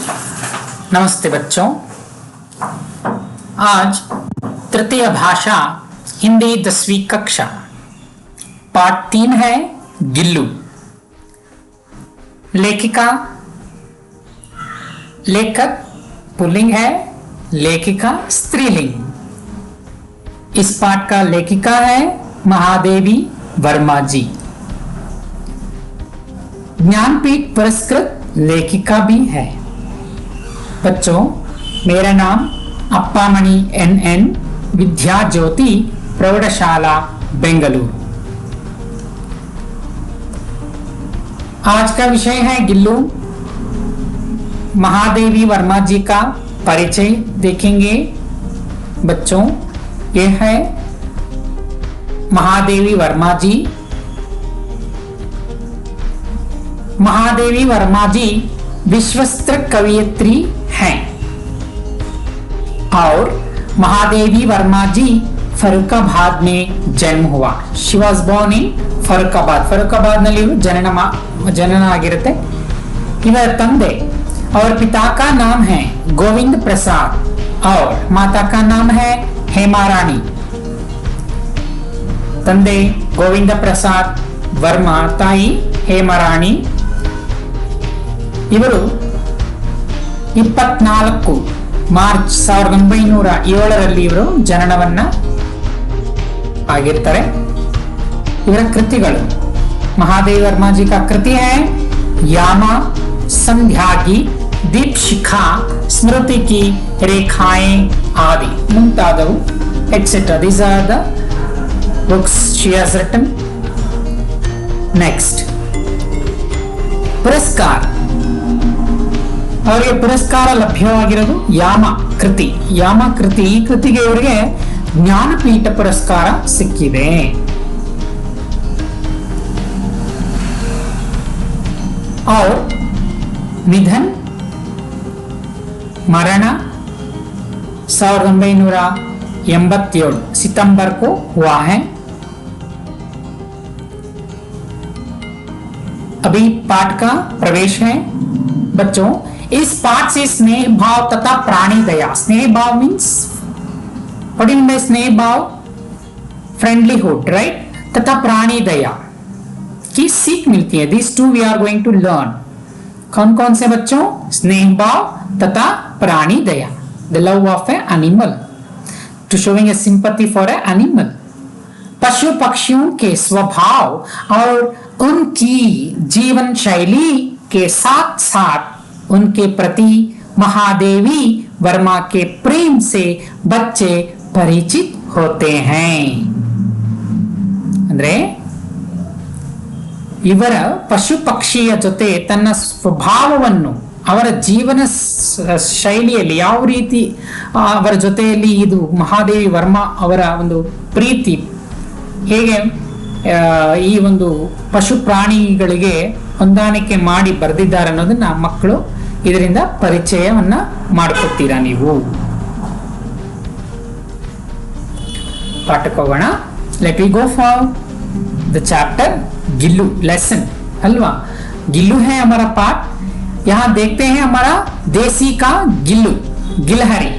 नमस्ते बच्चों। आज तृतीय भाषा हिंदी 10वीं कक्षा पाठ 3 है गिल्लू। लेखिका लेखक पुल्लिंग है, लेखिका स्त्रीलिंग। इस पाठ का लेखिका है महादेवी वर्मा जी, ज्ञानपीठ पुरस्कृत लेखिका भी है। बच्चों, मेरा नाम अप्पामणि NN, विद्या ज्योति प्रौढ़शाला बेंगलुरु। आज का विषय है गिल्लू। महादेवी वर्मा जी का परिचय देखेंगे। बच्चों, यह है महादेवी वर्मा जी। महादेवी वर्मा जी विश्वस्त्र कवयित्री हैं और महादेवी वर्मा जी फरुखाबाद में जन्म हुआ। She was born in Farrukhabad. Farrukhabad ನಲ್ಲಿ ಜನನ ಆಗಿರುತ್ತೆ। ಇವರ ತಂದೆ और पिता का नाम है गोविंद प्रसाद और माता का नाम है हेमा रानी। ತಂದೆ ಗೋವಿಂದ ಪ್ರಸಾದ್ ವರ್ಮಾ, ತಾಯಿ ಹೇಮಾ ರಾಣಿ। ಇವರು 24 ಮಾರ್ಚ್ 1907 ಇವರು ಜನನವನ್ನ ಆಗಿರ್ತಾರೆ। ಇವರ ಕೃತಿಗಳು महादेवी वर्मा जी का कृति है यामा, संध्यागी, दीपशिखा, स्मृति की रेखाएं आदि ಮುಂತಾದವು etc. These are the books she has written. Next, पुरस्कार। ಅವರಿಗೆ ಪುರಸ್ಕಾರ ಲಭ್ಯವಾಗಿರೋದು ಯಾಮ ಕೃತಿ। ಯಾಮ ಕೃತಿ, ಈ ಕೃತಿಗೆ ಇವರಿಗೆ ಜ್ಞಾನಪೀಠ ಪುರಸ್ಕಾರ ಸಿಕ್ಕಿದೆ। और निधन मरण 1987 सितंबर को हुआ है। अभी पाठ का प्रवेश है। बच्चों, इस पाठ से स्नेह भाव तथा प्राणी दया। स्नेह भाव means what do you mean by स्नेह भाव? Friendlyhood, right? तथा प्राणी दया की सीख मिलती है। This two we are going to learn. कौन कौन से बच्चों? स्नेह भाव तथा प्राणी दया, the love of a animal, to showing a sympathy for a animal. पशु पक्षियों के स्वभाव और उनकी जीवन शैली के साथ साथ उनके प्रति महादेवी वर्मा के प्रेम से बच्चे परिचित होते हैं। ಅಂದ್ರೆ ಇವರ ಪಶು ಪಕ್ಷಿಯ ಜೊತೆ ತನ್ನ ಸ್ವಭಾವವನ್ನು, ಅವರ ಜೀವನ ಶೈಲಿಯಲ್ಲಿ ಯಾವ ರೀತಿ ಅವರ ಜೊತೆಯಲ್ಲಿ ಇದು ಮಹಾದೇವಿ ವರ್ಮಾ ಅವರ ಒಂದು ಪ್ರೀತಿ ಹೇಗೆ ಈ ಒಂದು ಪಶು ಪ್ರಾಣಿಗಳಿಗೆ ಹೊಂದಾಣಿಕೆ ಮಾಡಿ ಬರೆದಿದ್ದಾರೆ ಅನ್ನೋದನ್ನ ಮಕ್ಕಳು ಇದರಿಂದ ಪರಿಚಯವನ್ನ ಮಾಡಿಕೊಡ್ತೀರಾ ನೀವು। ಪಾಠಕ್ಕೆ ಹೋಗೋಣ। Let we go for the chapter Gillu lesson. हलवा गिल्लू है हमारा पाठ। यहां देखते हैं हमारा देसी का गिल्लू, गिलहरी।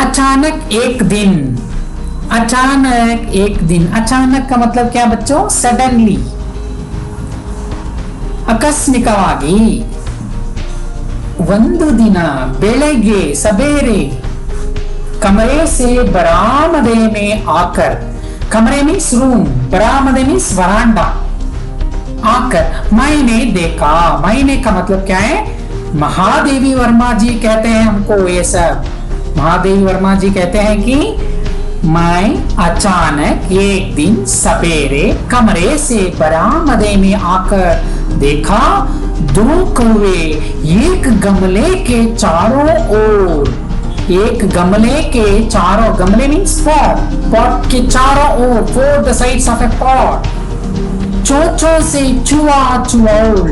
अचानक एक दिन, अचानक एक दिन। अचानक का मतलब क्या बच्चों? सडनली, ಆಕಸ್ಮಿಕವಾಗಿ। ಒಂದು ದಿನ ಬೆಳಗ್ಗೆ सवेरे कमरे से बरामदे में आकर, कमरे मीन्स रूम, बरामदे मीन्स वरांडा, आकर मैंने देखा। मैंने का मतलब क्या है? महादेवी वर्मा जी कहते हैं हमको ये सब। महादेवी वर्मा जी कहते हैं कि मैं अचानक एक दिन सवेरे कमरे से बरामदे में आकर देखा 2 कौवे एक गमले के चारों ओर, एक गमले के चारों, गमले मीन्स पॉट, पॉट के चारों ओर, 4 the sides of a pot, चोचों से चुआ चुआउल,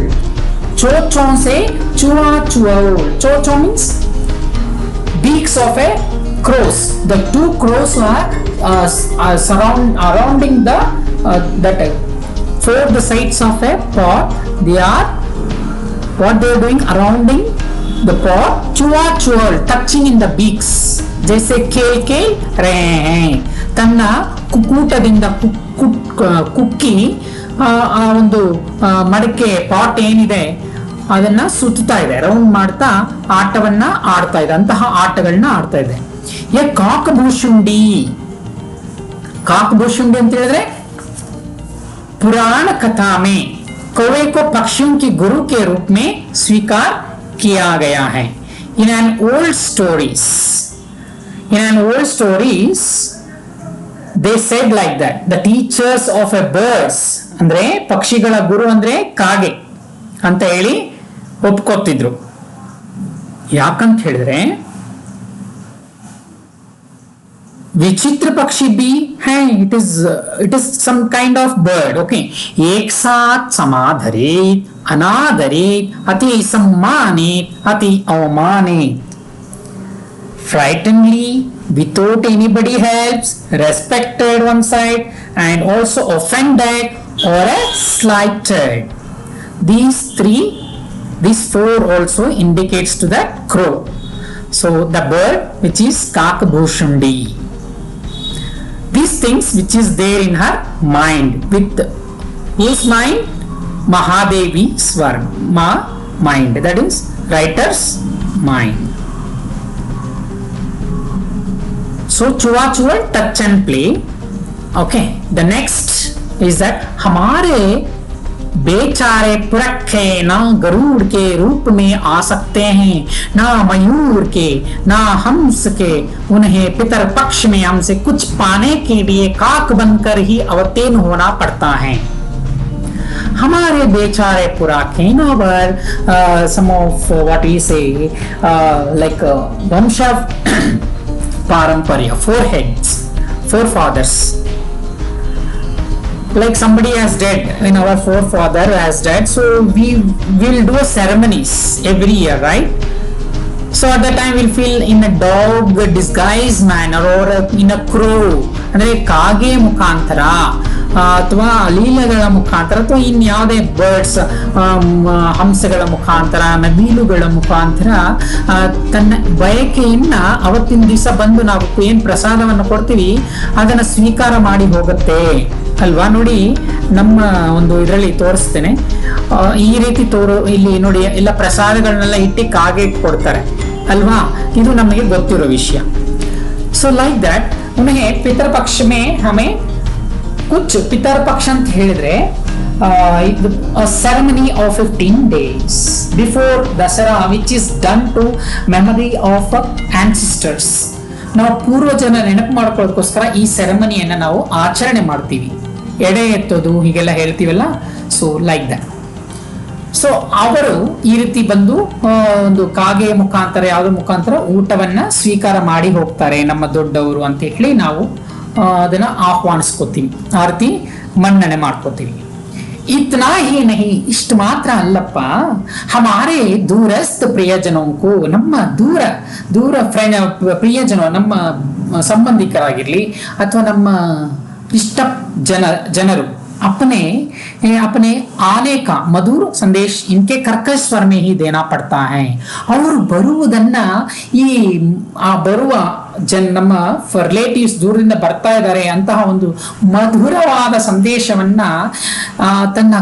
चोचों से चुआ चुआउल। चोचों means beaks of a crows. The 2 crows are surrounding the that 4 the sides of a pot. They are what they are doing, surrounding the pot, chua chual, touching in the beaks, जैसे खेल खेल रहे हैं. ತನ್ನ ಕುಕ್ಕೂಟದಿಂದ ಕುಕ್ಕಿ ಆ ಒಂದು ಮಡಕೆ pot ಏನಿದೆ ಅದನ್ನ ಸುತ್ತಾ ಇದೆ, ರೌಂಡ್ ಮಾಡ್ತಾ ಆಟವನ್ನ ಆಡ್ತಾ ಇದೆ. ಅಂತಹ ಆಟಗಳನ್ನ ಆಡ್ತಾ ಇದೆ. ಕಾಕಭೂಷುಂಡಿ. काकभूषुंडी ಅಂತ ಹೇಳಿದ್ರೆ पुराण कथा में कौवे को पक्षियों के गुरु के रूप में स्वीकार किया गया है. In an old stories they said like that, the teachers of a birds, ಅಂದ್ರೆ ಪಕ್ಷಿಗಳ ಗುರು ಅಂದ್ರೆ ಕಾಗೆ ಅಂತ ಹೇಳಿ ಒಪ್ಕೋತಿದ್ರು. ಯಾಕಂತ ಹೇಳಿದ್ರೆ विचित्र पक्षी भी है, it is some kind of bird. Okay, एक साथ समाधरित, अनादरित, अति सम्मानित, अति अवमानित, frighteningly, without anybody helps, respected one side and also offended or slighted. These four also indicates to the crow. So the bird which is Kakabhushundi. These things which is there in her mind, with whose mind? Mahadevi Swarma mind, that is writer's mind. So chua chua, touch and play. Okay, the next is that हमारे बेचारे पुरखे ना गरुड़ के रूप में आ सकते हैं, ना मयूर के, ना हंस के. उन्हें पितर पक्ष में हमसे कुछ पाने के लिए काक बनकर ही अवतीर्ण होना पड़ता है. हमारे बेचारे पुरखे ना वर some of what we say like वंश paramparya, four heads, forefathers. Like somebody has died, when our forefather has died, so we will do ceremonies every year, right? So at that time we'll feel in a dog disguised manner or in a crow, ಅಂದ್ರೆ ಕಾಗೆ ಮುಖಾಂತರ ಅಥವಾ ಲೀಲೆಗಳ ಮುಖಾಂತರ ಅಥವಾ ಇನ್ಯಾವುದೇ birds ಹಂಸಗಳ ಮುಖಾಂತರ ನವಿಲುಗಳ ಮುಖಾಂತರ ತನ್ನ ಬಯಕೆಯನ್ನ ಅವತ್ತಿನ ದಿವಸ ಬಂದು ನಾವು ಏನ್ ಪ್ರಸಾದವನ್ನು ಕೊಡ್ತೀವಿ ಅದನ್ನ ಸ್ವೀಕಾರ ಮಾಡಿ ಹೋಗುತ್ತೆ ಅಲ್ವಾ. ನೋಡಿ ನಮ್ಮ ಒಂದು ಇದರಲ್ಲಿ ತೋರಿಸ್ತೇನೆ, ಈ ರೀತಿ ಇಲ್ಲಿ ನೋಡಿ ಎಲ್ಲ ಪ್ರಸಾದಗಳನ್ನೆಲ್ಲ ಇಟ್ಟು ಕಾಗೆ ಕೊಡ್ತಾರೆ ಅಲ್ವಾ, ಇದು ನಮಗೆ ಗೊತ್ತಿರೋ ವಿಷಯ. ಸೊ ಲೈಕ್ ದಟ್ ಉನ್ಹೇ ಪಿತೃಪಕ್ಷ ಮೇ ಹಮೇ ಕುಚ್ ಪಿತೃಪಕ್ಷ ಅಂತ ಹೇಳಿದ್ರೆ ceremony of 15 days before Dasara which is done to memory of ancestors. ನಾವು ಪೂರ್ವಜನ ನೆನಪು ಮಾಡ್ಕೊಳ್ಳೋದಕ್ಕೋಸ್ಕರ ಈ ಸೆರೆಮನಿಯನ್ನ ನಾವು ಆಚರಣೆ ಮಾಡ್ತೀವಿ. ಎಡೆ ಎತ್ತೋದು ಹೀಗೆಲ್ಲ ಹೇಳ್ತೀವಲ್ಲ, ಸೊ ಲೈಕ್ ದಟ್. ಸೊ ಅವರು ಈ ರೀತಿ ಬಂದು ಒಂದು ಕಾಗೆ ಮುಖಾಂತರ ಯಾವುದೋ ಮುಖಾಂತರ ಊಟವನ್ನ ಸ್ವೀಕಾರ ಮಾಡಿ ಹೋಗ್ತಾರೆ ನಮ್ಮ ದೊಡ್ಡವರು ಅಂತ ಹೇಳಿ ನಾವು ಅದನ್ನ ಆಹ್ವಾನಿಸ್ಕೋತೀವಿ, ಆ ರೀತಿ ಮನ್ನಣೆ ಮಾಡ್ಕೋತೀವಿ. ಇತ್ನಾ ಹಿ ನಹಿ, ಇಷ್ಟು ಮಾತ್ರ ಅಲ್ಲಪ್ಪ, ಹಮಾರೆ ದೂರಸ್ಥ ಪ್ರಿಯಜನೋಂಕು, ನಮ್ಮ ದೂರ ಪ್ರಿಯಜನ, ನಮ್ಮ ಸಂಬಂಧಿಕರಾಗಿರ್ಲಿ ಅಥವಾ ನಮ್ಮ ಇಷ್ಟ ಜನರು अपने आने का मधुर संदेश इनके कर्कश स्वर में ही देना पड़ता है. ಅವರು ಬರುವುದನ್ನ ಈ ಬರುವ ನಮ್ಮ ರಿಲೇಟಿವ್ಸ್ ದೂರದಿಂದ ಬರ್ತಾ ಇದ್ದಾರೆ ಅಂತಹ ಒಂದು ಮಧುರವಾದ ಸಂದೇಶವನ್ನ ತನ್ನ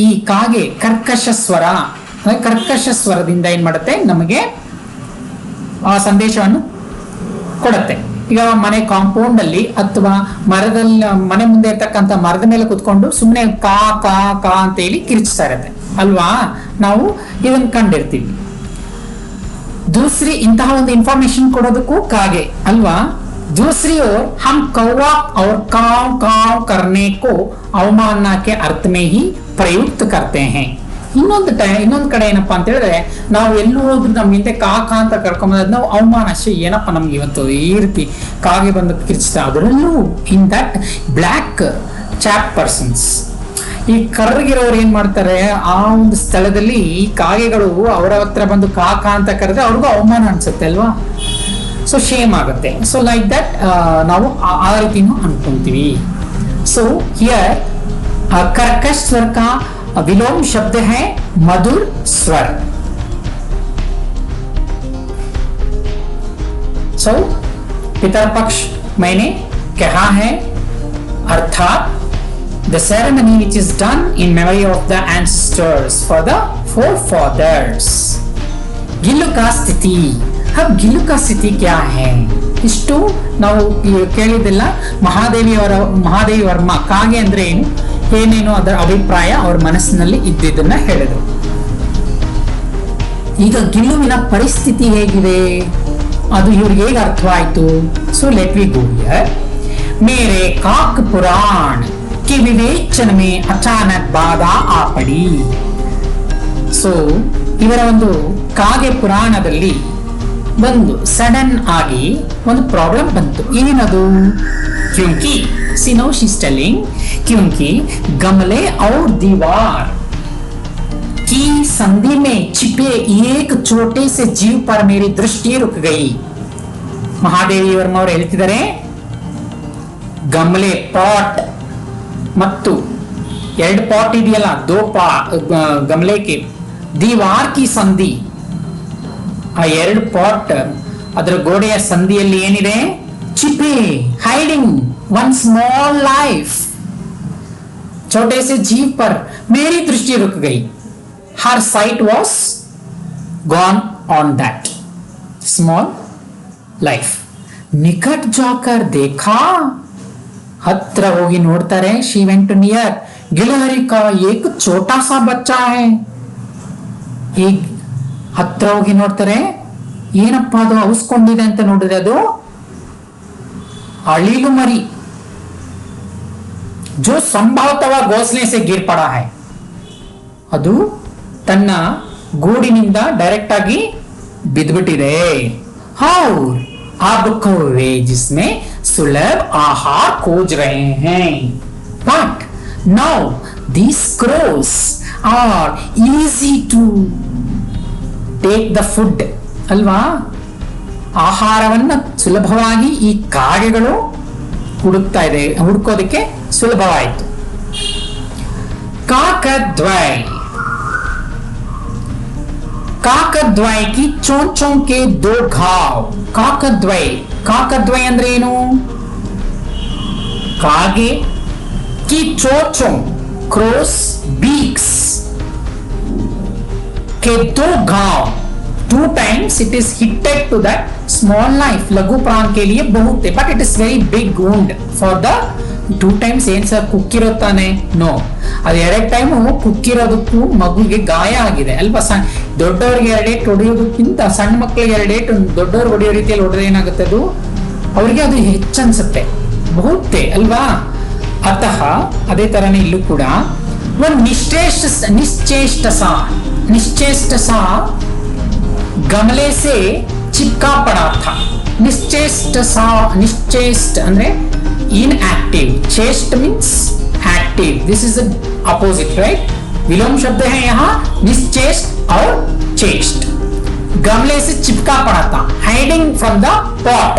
ಈ ಕಾಗೆ ಕರ್ಕಶ ಸ್ವರದಿಂದ ಏನ್ ಮಾಡುತ್ತೆ, ನಮಗೆ ಆ ಸಂದೇಶವನ್ನು ಕೊಡುತ್ತೆ. ಈಗ ಮನೆ ಕಾಂಪೌಂಡ್ ಅಲ್ಲಿ ಅಥವಾ ಮರದಲ್ಲಿ ಮನೆ ಮುಂದೆ ಇರ್ತಕ್ಕಂಥ ಮರದ ಮೇಲೆ ಕುತ್ಕೊಂಡು ಸುಮ್ಮನೆ ಕಾ ಕಾ ಕಾ ಅಂತ ಹೇಳಿ ಕಿರ್ಚ್ತಾ ಇರತ್ತೆ ಅಲ್ವಾ, ನಾವು ಇದನ್ನ ಕಂಡಿರ್ತೀವಿ. ದೂಸರಿ ಇಂತಹ ಒಂದು ಇನ್ಫಾರ್ಮೇಶನ್ ಕೊಡೋದಕ್ಕೂ ಕಾಗೆ ಅಲ್ವಾ. दूसरी ओर हम कौवा और काव काव करने को अवमानना के अर्थ में ही प्रयुक्त करते हैं. ಇನ್ನೊಂದು ಕಡೆ ಏನಪ್ಪಾ ಅಂತ ಹೇಳಿದ್ರೆ, ನಾವು ಎಲ್ಲೂ ಹೋದ್ರು ನಮ್ ಹಿಂದೆ ಕಾಕ ಅಂತ ಕರ್ಕೊಂಬಂದ್ ನಾವು ಅವಮಾನ, ಏನಪ್ಪ ನಮ್ಗೆ ಇವತ್ತು ಈ ರೀತಿ ಕಾಗೆ ಬಂದು ಕಿರ್ಚ್ತಾ. ಅದರಲ್ಲೂ in that black chop persons, ಈ ಕರ್ರಗಿರೋರು ಏನ್ ಮಾಡ್ತಾರೆ, ಆ ಒಂದು ಸ್ಥಳದಲ್ಲಿ ಈ ಕಾಗೆಗಳು ಅವರ ಹತ್ರ ಬಂದು ಕಾಕ ಅಂತ ಕರೆದ್ರೆ ಅವ್ರಿಗೂ ಅವಮಾನ ಅನ್ಸುತ್ತೆ ಅಲ್ವಾ, ಸೊ ಶೇಮ್ ಆಗುತ್ತೆ. ಸೊ ಲೈಕ್ ದಟ್ ನಾವು ಆ ರೀತಿನೂ ಅನ್ಕೊಂತೀವಿ. ಸೊ ಹಿಯರ್ ಕರ್ಕಶ್ ಸ್ವರ का विलोम शब्द है मधुर स्वर। सो पितरपक्ष मैंने कहा है, अर्थात the ceremony which is done in memory of the ancestors for the forefathers. ಗಿಲ್ಲು का ಸ್ಥಿತಿ, अब ಗಿಲ್ಲು का ಸ್ಥಿತಿ क्या है? ಇಷ್ಟು ನಾವು ಕೇಳಿದ್ದೆಲ್ಲ ಮಹಾದೇವಿ ವರ್ಮ ಕಾಗೆ ಅಂದ್ರೆ ಏನೇನು ಅದರ ಅಭಿಪ್ರಾಯ ಅವ್ರ ಮನಸ್ಸಿನಲ್ಲಿ ಇದ್ದಿದ್ದನ್ನ ಹೇಳಿದ್ರು. ಈಗ ಗಿಲ್ಲುವಿನ ಪರಿಸ್ಥಿತಿ ಹೇಗಿದೆ, ಅದು ಇವ್ರಿಗೆ ಹೇಗೆ ಅರ್ಥವಾಯಿತು? So let we go here. ಮೇರೆ ಕಾಕ್ ಪುರಾಣ कि विवेचन में अचानक बाधा आ पड़ी. ಸೊ ಇವರ ಒಂದು ಕಾಗೆ ಪುರಾಣದಲ್ಲಿ ಒಂದು ಸಡನ್ ಆಗಿ ಒಂದು ಪ್ರಾಬ್ಲಮ್ ಬಂತು. ಏನದು? क्योंकि सिनो शी इज टेलिंग, क्योंकि गमले और दीवार की संधि में छिपे एक छोटे से जीव पर मेरी दृष्टि रुक गई. ಮಹಾದೇವಿ ವರ್ಮ ಅವರು ಹೇಳ್ತಿದ್ದಾರೆ, ಗಮಲೆ ಪಾಟ್ ಮತ್ತು ಎರಡು ಪಾಟ್ ಇದೆಯಲ್ಲ, ದೋ ಗಮಲೆಗೆ ದೀವಾರ್ ಕಿ ಸಂಧಿ, ಆ ಎರಡು ಪಾಟ್ ಅದರ ಗೋಡೆಯ ಸಂಧಿಯಲ್ಲಿ ಏನಿದೆ? ಚಿಪೆ, ಹೈಡಿಂಗ್ ಒನ್ ಸ್ಮಾಲ್ ಲೈಫ್, छोटे से जीव पर मेरी दृष्टि रुक गई. Her sight was gone on that small life. निकट जाकर देखा, हत्र होगी नोड़तारे. She went to near. गिलहरी का एक छोटा सा बच्चा है. ಈಗ ಹತ್ರ ಹೋಗಿ ನೋಡ್ತಾರೆ, ಏನಪ್ಪ ಅದು ಅವಸ್ಕೊಂಡಿದೆ ಅಂತ ನೋಡಿದ್ರೆ ಅದು ಅಳಿಲು ಮರಿ, जो संभवतः घोंसले से गिर पड़ा है. ಅದು ತನ್ನ ಗೂಡಿನಿಂದ ಡೈರೆಕ್ಟ್ ಆಗಿ ಬಿದ್ದುಬಿಟ್ಟಿದೆ. और अब कौवे जिसमें सुलभ आहार खोज रहे हैं. But now these crows are easy to take the food. ಅಲ್ವಾ? ಆಹಾರವನ್ನ ಸುಲಭವಾಗಿ ಈ ಕಾಗೆಗಳು ಹುಡುಕ್ತಾ ಇದೆ, ಹುಡುಕೋದಕ್ಕೆ ಸುಲಭವಾಯಿತು. काकद्वय, काकद्वय की चोंचों के दो घाव. काकद्वय, काकद्वय ಅಂದ್ರೆ ಏನು? ಕಾಗೆ की चोंचों, crows beaks के दो घाव, 2 times it is hitted to that small life. लघु प्राण के लिए बहुत है, but it is very big wound for the 2 times. ಏನ್ ಸರ್ ಕುಕ್ಕಿರುತ್ತಾನೆ? ನೋ, ಅದು 2 ಟೈಮ್ ಕುಕ್ಕಿರೋದಕ್ಕೂ ಮಗುಗೆ ಗಾಯ ಆಗಿದೆ ಅಲ್ವಾ? ದೊಡ್ಡವರಿಗೆ 2 ಏಟು ಹೊಡೆಯೋದಕ್ಕಿಂತ ಸಣ್ಣ ಮಕ್ಕಳಿಗೆ 2 ಏಟು ದೊಡ್ಡವ್ರಿಗೆ ಹೊಡೆಯೋ ರೀತಿಯಲ್ಲಿ ಹೊಡೆದ್ರೆ ಏನಾಗುತ್ತೆ, ಅದು ಅವ್ರಿಗೆ ಅದು ಹೆಚ್ಚನ್ಸುತ್ತೆ, ಬಹುತ್ತೆ ಅಲ್ವಾ? ಅತಃ ಅದೇ ತರನೇ ಇಲ್ಲೂ ಕೂಡ ಒಂದು निश्चेष्ट सा गमले से चिपका पड़ा था. निश्चेष्ट ಅಂದ್ರೆ inactive. चेष्ट means active. This is the opposite, right? विलोम शब्द है यहाँ निश्चेष्ट और चेष्ट. गमले से चिपका पड़ा था, hiding from the pot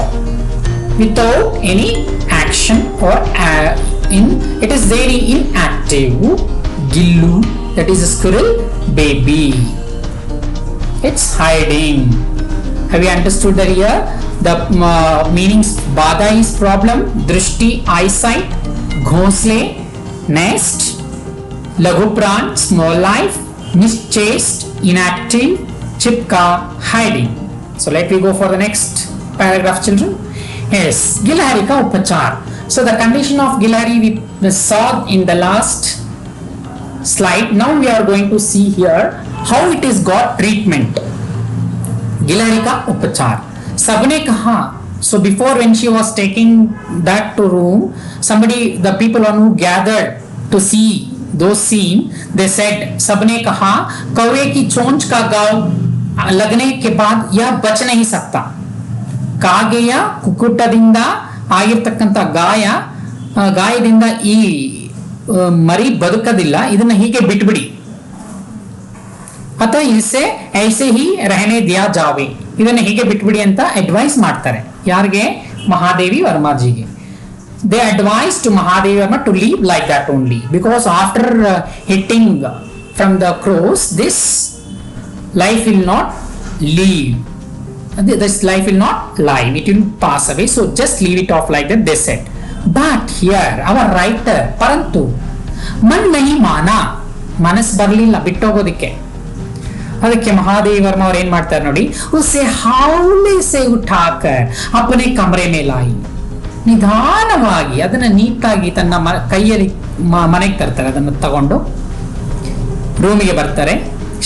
without any action और it is very inactive. Gillu, that is a squirrel baby, it's hiding. Have you understood that here? The meanings: bada is problem, drishti eyesight, ghonsle nest, laghu pran small life, nischest inactive, chipka hiding. So let me go for the next paragraph, children. Yes, गिलहरी का उपचार. So the condition of गिलहरी we saw in the last slide. Now we are going to see here how it is got treatment. गिलहरी का उपचार. सबने कहा, so before when she was taking that to room, somebody, the people who gathered to see those scene, they said, सबने कहा, कौवे की चोंच का घाव लगने के बाद यह बच नहीं सकता. ಕಾಗೆಯ ಕುಕ್ಕುಟದಿಂದ ಆಗಿರ್ತಕ್ಕಂಥ ಗಾಯದಿಂದ ಈ ಮರಿ ಬದುಕದಿಲ್ಲ, ಇದನ್ನ ಹೀಗೆ ಬಿಟ್ಬಿಡಿ. ಅಥವಾ ಇಲ್ಸೆ ಐಸೆ ಹಿ ರಹನೆ ದಿಯಾ ಜಾವೆ, ಇದನ್ನ ಹೀಗೆ ಬಿಟ್ಬಿಡಿ ಅಂತ ಅಡ್ವೈಸ್ ಮಾಡ್ತಾರೆ. ಯಾರಿಗೆ? Mahadevi ವರ್ಮಾಜಿಗೆ. they advised to Mahadevarma to leave like that only, because after hitting from the crows, this life will not leave. This life will not live, it will pass away, so just leave it off like that, they said. But here our writer, parantu man nahi mana, ಮನಸ್ ಬರ್ಲಿಲ್ಲ ಬಿಟ್ಟೋಗೋದಿಕ್ಕೆ. ಅದಕ್ಕೆ ಮಹಾದೇವರ್ಮ ಅವ್ರು ಏನ್ ಮಾಡ್ತಾರೆ ನೋಡಿ, use ಹೌಲೆ ಸೆ ಉಠಾಕರ್ ಅಪ್ಪನೇ ಕಮರೆ ಮೇಲಾಯಿ, ನಿಧಾನವಾಗಿ ಅದನ್ನ ನೀಟಾಗಿ ತನ್ನ ಕೈಯಲ್ಲಿ ಮನೆಗೆ ತರ್ತಾರೆ, ಅದನ್ನು ತಗೊಂಡು ರೂಮಿಗೆ ಬರ್ತಾರೆ.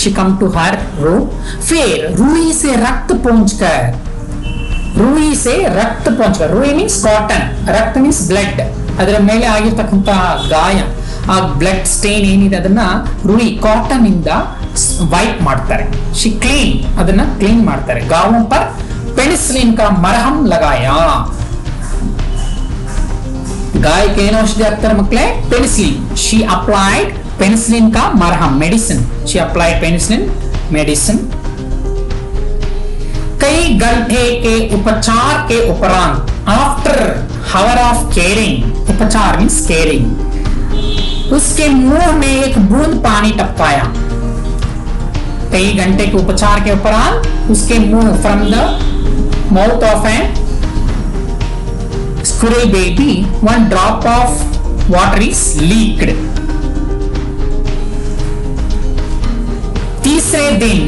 She come to her room. ಫೇರ್ ರೂಯಿ ಸೆ ರಕ್ತ ಪೋಂಚ್ಕರ್, ರೂಯಿ ಸೆ ರಕ್ತ ಪೋಂಚ್ಕರ್, ರೂಯಿ ಮೀನ್ಸ್ ಕಾಟನ್, ರಕ್ತ ಮೀನ್ಸ್ ಬ್ಲಡ್, ಅದರ ಮೇಲೆ ಆಗಿರ್ತಕ್ಕಂಥ ಗಾಯ, ಆ ಬ್ಲಡ್ ಸ್ಟೇನ್ ಏನಿದೆ ಅದನ್ನ ರೂಯಿ ಕಾಟನ್ ಇಂದ ವೈಪ್ ಮಾಡ್ತಾರೆ. ಶಿ ಕ್ಲೀನ್, ಅದನ್ನ ಕ್ಲೀನ್ ಮಾಡ್ತಾರೆ. ಗಾವೋं पर पेनिसिलिन का मरहम लगाया. गाय के ಏನು ಔಷಧಿ ಹಾಕ್ತಾರೆ ಮಕ್ಕಳೇ? पेनिसिलिन. she applied penicillin का मरहम, medicine. she applied penicillin medicine. कई घंटे के उपचार के उपरांत, after hour of caring, उपचार means caring, उसके मुंह में एक बूंद पानी टपकाया. कई घंटे के उपचार के उपरांत उसके मुंह, from the mouth of an squirrel baby, one drop of water is leaked. तीसरे दिन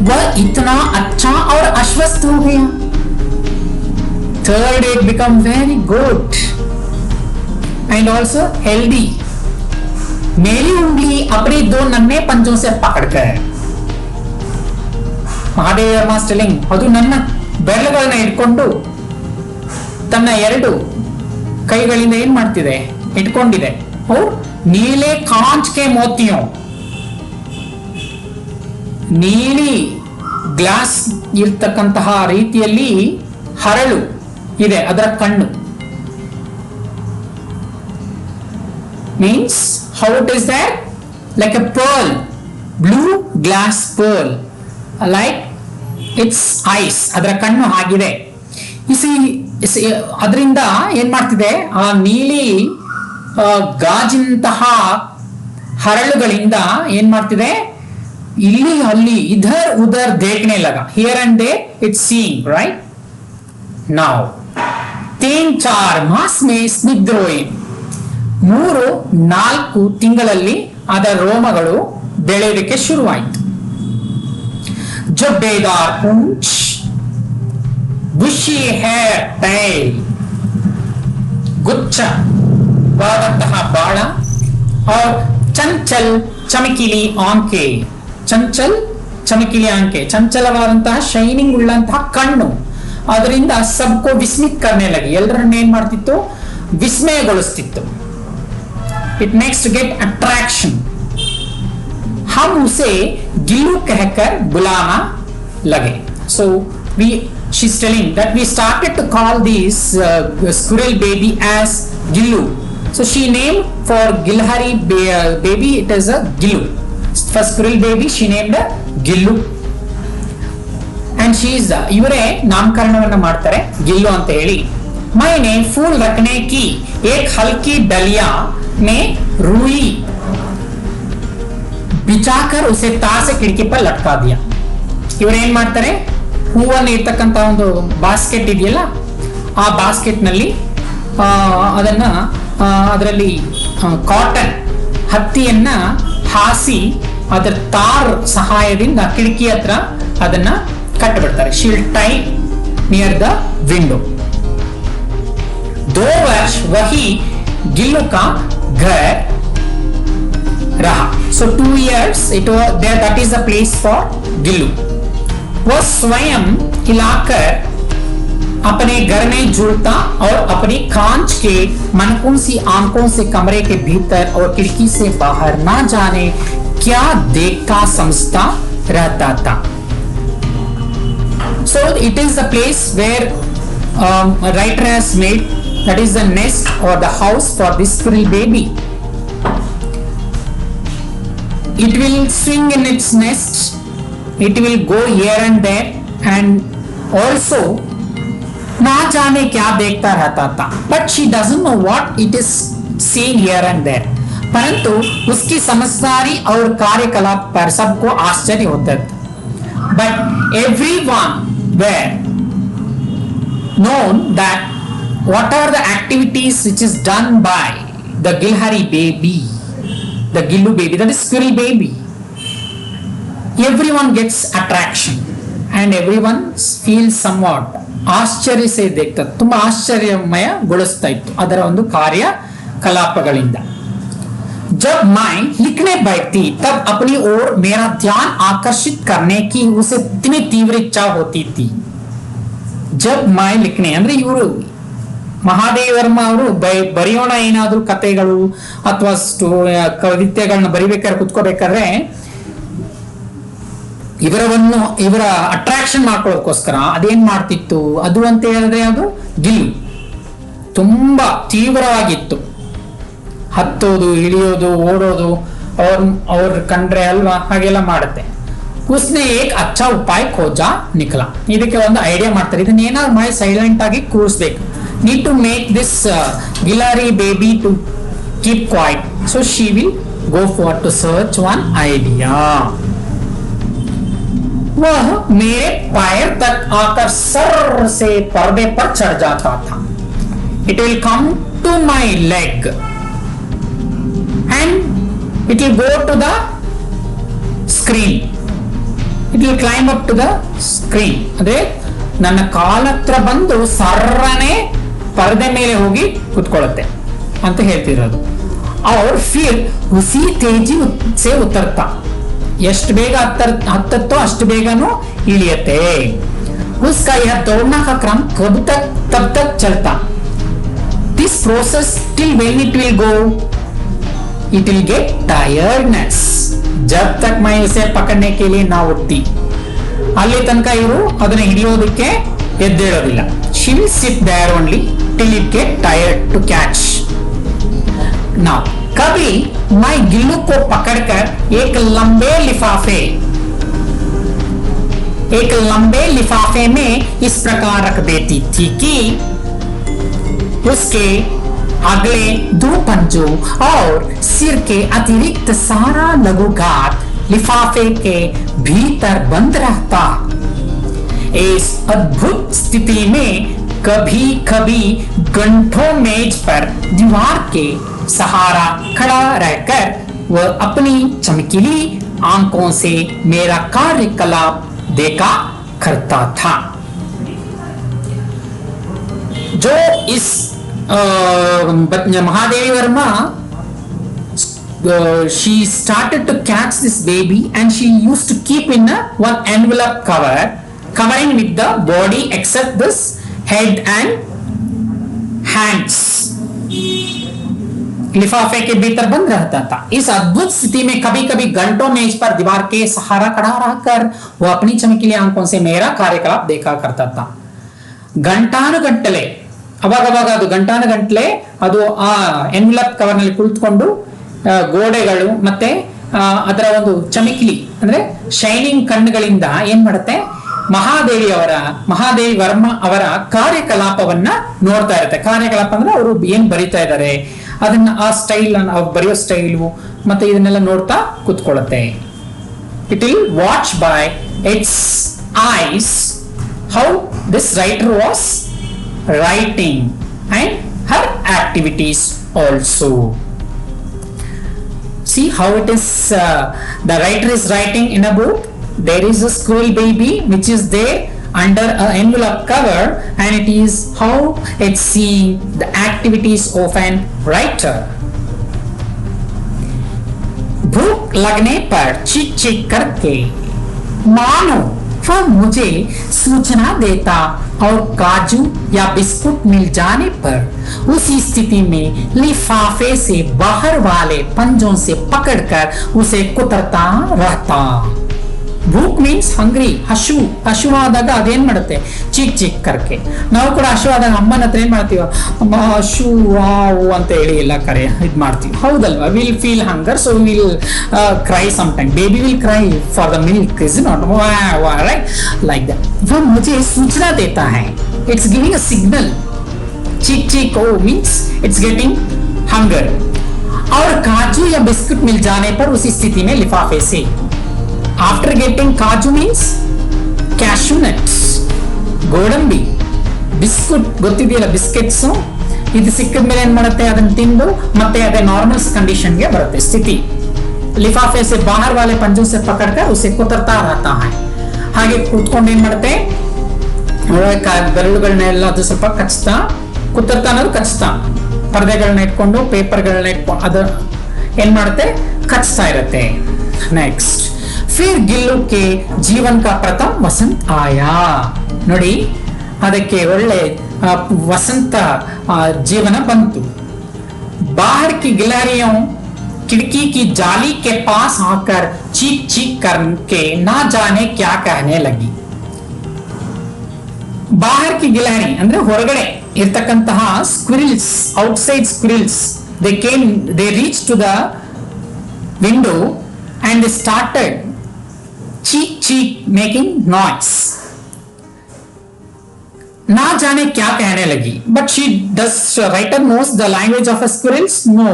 वह इतना अच्छा और आश्वस्त हो गया. Third, it become very good and also healthy. मेरी उंगली अपने दो नन्हे पंजों से पकड़कर, ಮಹಾದೇವರ್ಮ ಸ್ಟೆಲಿಂಗ್, ಅದು ನನ್ನ ಬೆರಳುಗಳನ್ನ ಇಟ್ಕೊಂಡು ತನ್ನ ಎರಡು ಕೈಗಳಿಂದ ಏನ್ ಮಾಡ್ತಿದೆ, ಇಟ್ಕೊಂಡಿದೆ. और नीले कांच के मोतियों, ನೀಲಿ ಗ್ಲಾಸ್ ಇರ್ತಕ್ಕಂತಹ ರೀತಿಯಲ್ಲಿ ಹರಳು ಇದೆ, ಅದರ ಕಣ್ಣು. means how it is that, like a pearl, blue glass pearl, like its eyes, ಅದರ ಕಣ್ಣು ಆಗಿದೆ. ಅದರಿಂದ ಏನ್ ಮಾಡ್ತಿದೆ, ಆ ನೀಲಿ ಗಾಜಿನಂತಹ ಹರಳುಗಳಿಂದ ಏನ್ ಮಾಡ್ತಿದೆ, ಇಲ್ಲಿ ಅಲ್ಲಿ ಇಧರ್ ಉಧರ್ ದೇಖನೆ ಲಗ, here and there it's seeing, right. Now 3-4 ಮಾಸ್ ಮೇ ಸ್ನಿಗ್ಧ ರೋಯಿ, 3-4 ತಿಂಗಳಲ್ಲಿ ಅದರ ರೋಮಗಳು ಬೆಳೆಯೋದಕ್ಕೆ ಶುರುವಾಯಿತು. ಜೊಡ್ಡೇದಾರ್ ಪೂಂಚ್, ಬುಷಿ ಹೇರ್ ಟೈಲ್, ಗುಚ್ಛವಾದಂತಹ ಬಾಳ, और ಚಂಚಲ್ ಚಮಕಿಲಿ ಆಂಕೆ, ಚಂಚಲ್ ಚಮಕಿಲಿ ಆಂಕೆ, ಚಂಚಲವಾದಂತಹ ಶೈನಿಂಗ್ ಉಳ್ಳಂತಹ ಕಣ್ಣು, ಅದರಿಂದ ಸಬ್ಕೋ ವಿಸ್ಮಿತ್ ಕರ್ನೆ ಲಗಿ, ಎಲ್ಲರನ್ನ ಏನ್ ಮಾಡ್ತಿತ್ತು, ವಿಸ್ಮಯಗೊಳಿಸ್ತಿತ್ತು. It makes to get attraction. हम उसे गिल्लू कहकर बुलाना लगे. So she's telling that we started to call this squirrel baby as Gillu. So she named for Gilhari baby, it is a Gillu. For squirrel baby she named a Gillu. And she is ಇವರೇ ನಾಮಕರಣವನ್ನ ಮಾಡ್ತಾರೆ ಗಿಲ್ಲು ಅಂತ ಹೇಳಿ. मैंने फूल रखने की एक हल्की डलिया में रुई बिछाकर उसे तार से खिड़की पर लटका दिया. ಇವರು ಏನ್ ಮಾಡ್ತಾರೆ, ಹೂವನ್ನು ಇರ್ತಕ್ಕಂತ ಒಂದು ಬಾಸ್ಕೆಟ್ ಇದೆಯಲ್ಲ, ಆ ಬಾಸ್ಕೆಟ್ ನಲ್ಲಿ ಅದನ್ನ ಅದರಲ್ಲಿ ಕಾಟನ್ ಹತ್ತಿಯನ್ನ ಹಾಸಿ ಅದರ ತಾರ್ ಸಹಾಯದಿಂದ ಕಿಟಕಿ ಹತ್ರ ಅದನ್ನ ಕಟ್ಟಬಿಡ್ತಾರೆ. Sheel tie near the window. 2 वर्ष वही गिल्लू का घर रहा. So 2 years it was there, that is the place for Gillu. वो स्वयं हिलाकर अपने घर में जुड़ता और अपनी कांच के मनकून सी आंखों से कमरे के भीतर और खिड़की से बाहर ना जाने क्या देखता समझता रहता था. So it is the place where writer has made, that is the nest or the house for this squirrel baby. It will swing in its nest, it will go here and there, and also ना जाने क्या देखता रहता था, but she doesn't know what it is seeing here and there. परंतु उसकी समझदारी और कार्यकलाप पर सबको आश्चर्य होता था। But everyone were known that what are the activities which is done by the Gilhari baby, the Gillu baby, that is squirrel baby, everyone gets attraction and everyone feels somewhat ಆಶ್ಚರ್ಯ ಸೇ देखता, ತುಂಬಾ ಆಶ್ಚರ್ಯಮಯಗೊಳಿಸ್ತಾ ಇತ್ತು ಅದರ ಒಂದು ಕಾರ್ಯಕಲಾಪಗಳಿಂದ। जब मैं लिखने बैठती तब अपनी ओर मेरा ध्यान आकर्षित करने की उसे इतनी तीव्र इच्छा होती थी। जब मैं लिखने ಅಂದ್ರೆ ಇವರು ಮಹಾದೇವಿ ವರ್ಮ ಅವರು ಬರೆಯೋಣ ಏನಾದ್ರೂ ಕಥೆಗಳು ಅಥವಾ ಕವಿತೆಗಳನ್ನ ಬರಿಬೇಕಾದ್ರೆ ಕುತ್ಕೋಬೇಕಾದ್ರೆ ಇವರ ಅಟ್ರಾಕ್ಷನ್ ಮಾಡ್ಕೊಳ್ಳೋದಕ್ಕೋಸ್ಕರ ಅದೇನ್ ಮಾಡ್ತಿತ್ತು ಅದು ಅಂತ ಹೇಳಿದ್ರೆ ಅದು ಗಿಲ್ಲು ತುಂಬಾ ತೀವ್ರವಾಗಿತ್ತು। ಹತ್ತೋದು ಇಳಿಯೋದು ಓಡೋದು ಅವ್ರ ಕಂಡ್ರೆ ಅಲ್ವಾ ಹಾಗೆಲ್ಲ ಮಾಡುತ್ತೆ। उसने एक अच्छा उपाय खोजा निकला, ಇದಕ್ಕೆ ಒಂದು ಐಡಿಯಾ ಮಾಡ್ತಾರೆ, ಇದನ್ನ ಏನಾದ್ರು ಮಾಡಿ ಸೈಲೆಂಟ್ ಆಗಿ ಕೂರಿಸಬೇಕು। need to make this Gilhari baby to keep quiet, so she will go for to search one idea। वह मेरे पैर तक आकर सर से पर्दे पर चढ़ जाता था। it will come to my leg and it will go to the screen, it will climb up to the screen, ಅಂದ್ರೆ ನನ್ನ ಕಾಲತ್ರ ಬಂದು ಸರ್ರನೆ ಪರದೆ ಮೇಲೆ ಹೋಗಿ ಕುತ್ಕೊಳ್ಳುತ್ತೆ ಅಂತ ಹೇಳ್ತಿರೋದು। और फिर उसी तेजी से उतरता, ಎಷ್ಟು ಬೇಗ ಹತ್ತತ್ತೋ ಅಷ್ಟು ಬೇಗನೂ ಇಳಿಯುತ್ತೆ। उसका यह दौड़ना का क्रम तब तक चलता, this process till when it will go, it will get tiredness, जब तक मैं इसे पकड़ने के लिए ना उठती, ಅಲ್ಲಿ ತನಕ ಇವರು ಅದನ್ನ ಹಿಡಿಯೋದಕ್ಕೆ ಎದ್ದೇಳೋದಿಲ್ಲ। she will sit there only till it get tired to catch। now कभी मैं गिल्लू को पकड़कर एक लंबे लिफाफे में इस प्रकार रख देती थी कि उसके अगले दो पंजों और सिर के अतिरिक्त सारा लघुघात लिफाफे के भीतर बंद रहता। इस अद्भुत स्थिति में कभी कभी घंटों मेज पर दीवार के सहारा खड़ा रहकर वह अपनी चमकीली आंखों से मेरा कार्यकलाप देखा करता था। जो इस Mahadevi Verma she started to catch this baby and she used to keep in one envelope covering with the body except this head and hands, लिफाफे के भीतर बंद रहता था। इस अद्भुत स्थिति में कभी कभी घंटों मेज पर दीवार के सहारा खड़ा रहकर वो अपनी चमकीली आंखों से मेरा कार्यकलाप देखा करता था। ಗಂಟಾನುಗಟ್ಟಲೆ ಅವಾಗ ಅದು ಗಂಟಾನುಗಟ್ಟಲೆ ಅದು ಆ ಎನ್ವಲಪ್ ಕವರ್ ನಲ್ಲಿ ಕುಳಿತುಕೊಂಡು ಗೋಡೆಗಳು ಮತ್ತೆ ಅದರ ಒಂದು ಚಮಕಿಲಿ ಅಂದ್ರೆ ಶೈನಿಂಗ್ ಕಣ್ಣುಗಳಿಂದ ಏನ್ ಮಾಡುತ್ತೆ, ಮಹಾದೇವಿ ವರ್ಮ ಅವರ ಕಾರ್ಯಕಲಾಪವನ್ನ ನೋಡ್ತಾ ಇರುತ್ತೆ। ಕಾರ್ಯಕಲಾಪ ಅಂದ್ರೆ ಅವರು ಏನ್ ಬರಿತಾ ಇದ್ದಾರೆ ಅದನ್ನ ಆ ಸ್ಟೈಲ್ ಅವ್ರು ಬರೆಯೋ ಸ್ಟೈಲು ಮತ್ತೆ ಇದನ್ನೆಲ್ಲ ನೋಡ್ತಾ ಕುತ್ಕೊಳ್ಳುತ್ತೆ। It will watch by its eyes how this writer was writing and her activities also. See how it is, the writer is writing in a book, there is a squirrel baby which is there under an envelope cover and it is how it's seeing the activities of an writer. भूख लगने पर चीख चीख करके मानो वह मुझे सूचना देता और काजू या बिस्कुट मिल जाने पर उसी स्थिति में लिफाफे से बाहर वाले पंजों से पकड़कर उसे कुतरता रहता। ಭೂಕ್ ಮೀನ್ಸ್ ಹಂಗ್ರಿ, ಹಶುವಾದಾಗ ಅದೇನ್ ಮಾಡುತ್ತೆ, ಚೀಕ್ ಚೀಕ್ ಕರ್ಕೆ. ನಾವು ಕೂಡ ಹಶುವಾದಾಗ ಅಮ್ಮನ ಹತ್ರ ಏನ್ ಮಾಡ್ತೀವ, ಅಮ್ಮ ಹಶು ವಾವ್ ಅಂತ ಹೇಳಿ ಎಲ್ಲ ಕರೆ ಇದ್ ಮಾಡ್ತೀವಿ, ಹೌದಲ್ವಾ? Will feel hunger, so will cry some time. Baby will cry for the milk, is not right like that. वो मुझे सूचना देता है, it's giving a signal. Cheek cheek O means it's getting hunger. और काजू या बिस्कुट मिल जाने पर उसी स्थिति में लिफाफे से, आफ्टर गेटिंग काजू मीन्स ಕ್ಯಾಶ್ಯೂ ನಟ್ಸ್, ಗೋಡಂಬಿ, ಬಿಸ್ಕುಟ್ ಗೊತ್ತಿದೆಯಲ್ಲ, ಬಿಸ್ಕೆಟ್ಸ್. ಇದು ಸಿಕ್ಕಿದ ಮೇಲೆ ಏನ್ ಮಾಡುತ್ತೆ, ಅದನ್ನ ತಿಂದು ಮತ್ತೆ ಅದೇ ನಾರ್ಮಲ್ ಕಂಡೀಷನ್ಗೆ ಬರುತ್ತೆ ಸ್ಥಿತಿ. लिफाफे से बाहर वाले पंजों से पकड़कर उसे कुतरता रहता है. ಹಾಗೆ ಕೂತ್ಕೊಂಡು ಏನ್ ಮಾಡುತ್ತೆ, ಬೆರಳುಗಳನ್ನೆಲ್ಲ ಅದು ಸ್ವಲ್ಪ ಕಚ್ತಾ, ಕುತ್ತರ್ತಾ ಅನ್ನೋದು ಕಚ್ತಾ, ಪರದೆಗಳನ್ನ ಇಟ್ಕೊಂಡು ಪೇಪರ್ಗಳನ್ನ ಇಟ್ಕೊಂಡು ಅದು ಏನ್ ಮಾಡುತ್ತೆ, ಕಚ್ತಾ ಇರುತ್ತೆ. ನೆಕ್ಸ್ಟ್, ಫಿರ್ ಗಿಲ್ಲು ಕೆ ಜೀವನ್ ಕಾ ಪ್ರಥಮ ವಸಂತ ಆಯಾ. ನೋಡಿ, ಅದಕ್ಕೆ ಒಳ್ಳೆ ವಸಂತ ಜೀವನ ಬಂತು. ಬಾಹರ್ ಕಿ ಗಿಲಾರಿಯೋ खिड़की की जाली के पास आकर चीख चीख करके ना जाने क्या कहने लगी. बाहर की गिलहरी ಅಂದ್ರೆ ಹೊರಗಡೆ ಇರತಕ್ಕಂತಹ ಸ್ಕ್ವಿರಿಲ್ಸ್, outside ಸ್ಕ್ವಿರಿಲ್ಸ್, they reached to the window and they started cheek cheek making noise. ना जाने क्या कहने लगी, but she does, writer knows the language of a squirrels? No,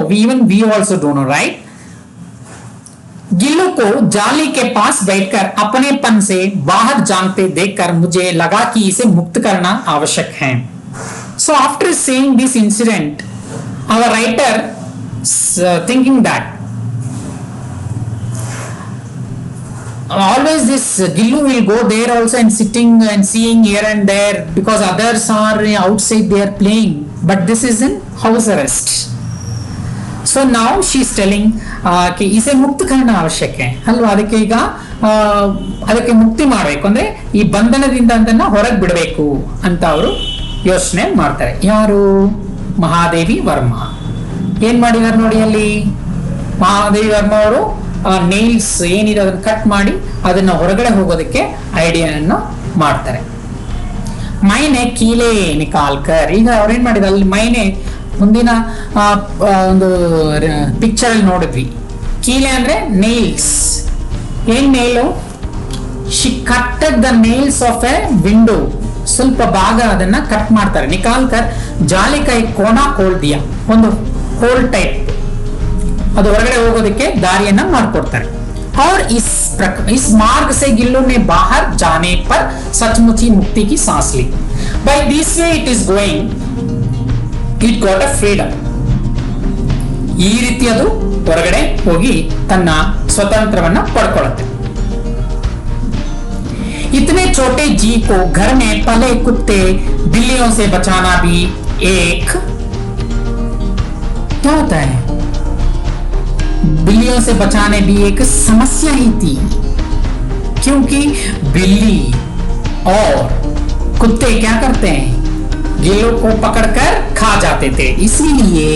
we also don't know, right? Gillu को जाली के पास बैठकर अपनेपन से बाहर जानते देखकर मुझे लगा कि इसे मुक्त करना आवश्यक है. So after seeing this incident, our writer thinking that always this Gillu will go there also and sitting and seeing here and there because others are outside, they are playing, but this is in house arrest. So now she is telling कि इसे मुक्त करना आवश्यक है ಅಲ್ವಾ. ಅದಕ್ಕೆ ಈಗ ಅದಕ್ಕೆ ಮುಕ್ತಿ ಮಾಡಬೇಕು ಅಂದ್ರೆ ಈ ಬಂಧನದಿಂದ ಅದನ್ನ ಹೊರಗೆ ಬಿಡಬೇಕು ಅಂತ ಅವರು ಯೋಚನೆ ಮಾಡ್ತಾರೆ. ಯಾರು? ಮಹಾದೇವಿ ವರ್ಮ. ಏನ್ ಮಾಡಿದಾರೆ ನೋಡಿ ಅಲ್ಲಿ, ಮಹಾದೇವಿ ವರ್ಮ ಅವರು ನೇಲ್ಸ್ ಏನಿದೆ ಅದನ್ನ ಕಟ್ ಮಾಡಿ ಅದನ್ನ ಹೊರಗಡೆ ಹೋಗೋದಕ್ಕೆ ಐಡಿಯಾನ ಮಾಡ್ತಾರೆ. ಮೈನೆ ಕೀಲೆ ನಿಕಾಲ್ಕರ್, ಈಗ ಅವ್ರೇನ್ ಮಾಡಿದ ಅಲ್ಲಿ ಮೈನೆ ಮುಂದಿನ ಒಂದು ಪಿಕ್ಚರ್ ಅಲ್ಲಿ ನೋಡಿದ್ವಿ. ಕೀಲೆ ಅಂದ್ರೆ ನೇಲ್ಸ್. ಏನ್ nail? She cutted the nails of a window, ಸ್ವಲ್ಪ ಭಾಗ ಅದನ್ನ ಕಟ್ ಮಾಡ್ತಾರೆ. ನಿಕಾಲ್ಕರ್ ಜಾಲಿಕೈ ಕೋನಾ ಕೋಲ್ ದಿಯಾ, ಒಂದು ಹೋಲ್ ಟೈಪ್, ಅದು ಹೊರಗಡೆ ಹೋಗೋದಕ್ಕೆ ದಾರಿಯನ್ನ ಮಾಡ್ಕೊಡ್ತಾರೆ. और इस मार्ग से गिल्लू ने बाहर जाने पर सचमुच ही मुक्ति की सांस ली. By this way it is going, it got a freedom. ಈ ರೀತಿ ಅದು ಹೊರಗಡೆ ಹೋಗಿ ತನ್ನ ಸ್ವತಂತ್ರವನ್ನ ಪಡ್ಕೊಳ್ಳುತ್ತೆ. इतने छोटे जीव को घर में पले कुत्ते बिल्लियों से बचाना भी एक क्या होता है, बिल्लियों से बचाने भी एक समस्या ही थी, क्योंकि बिल्ली और कुत्ते क्या करते हैं, गिल्लू को पकड़कर खा जाते थे. इसलिए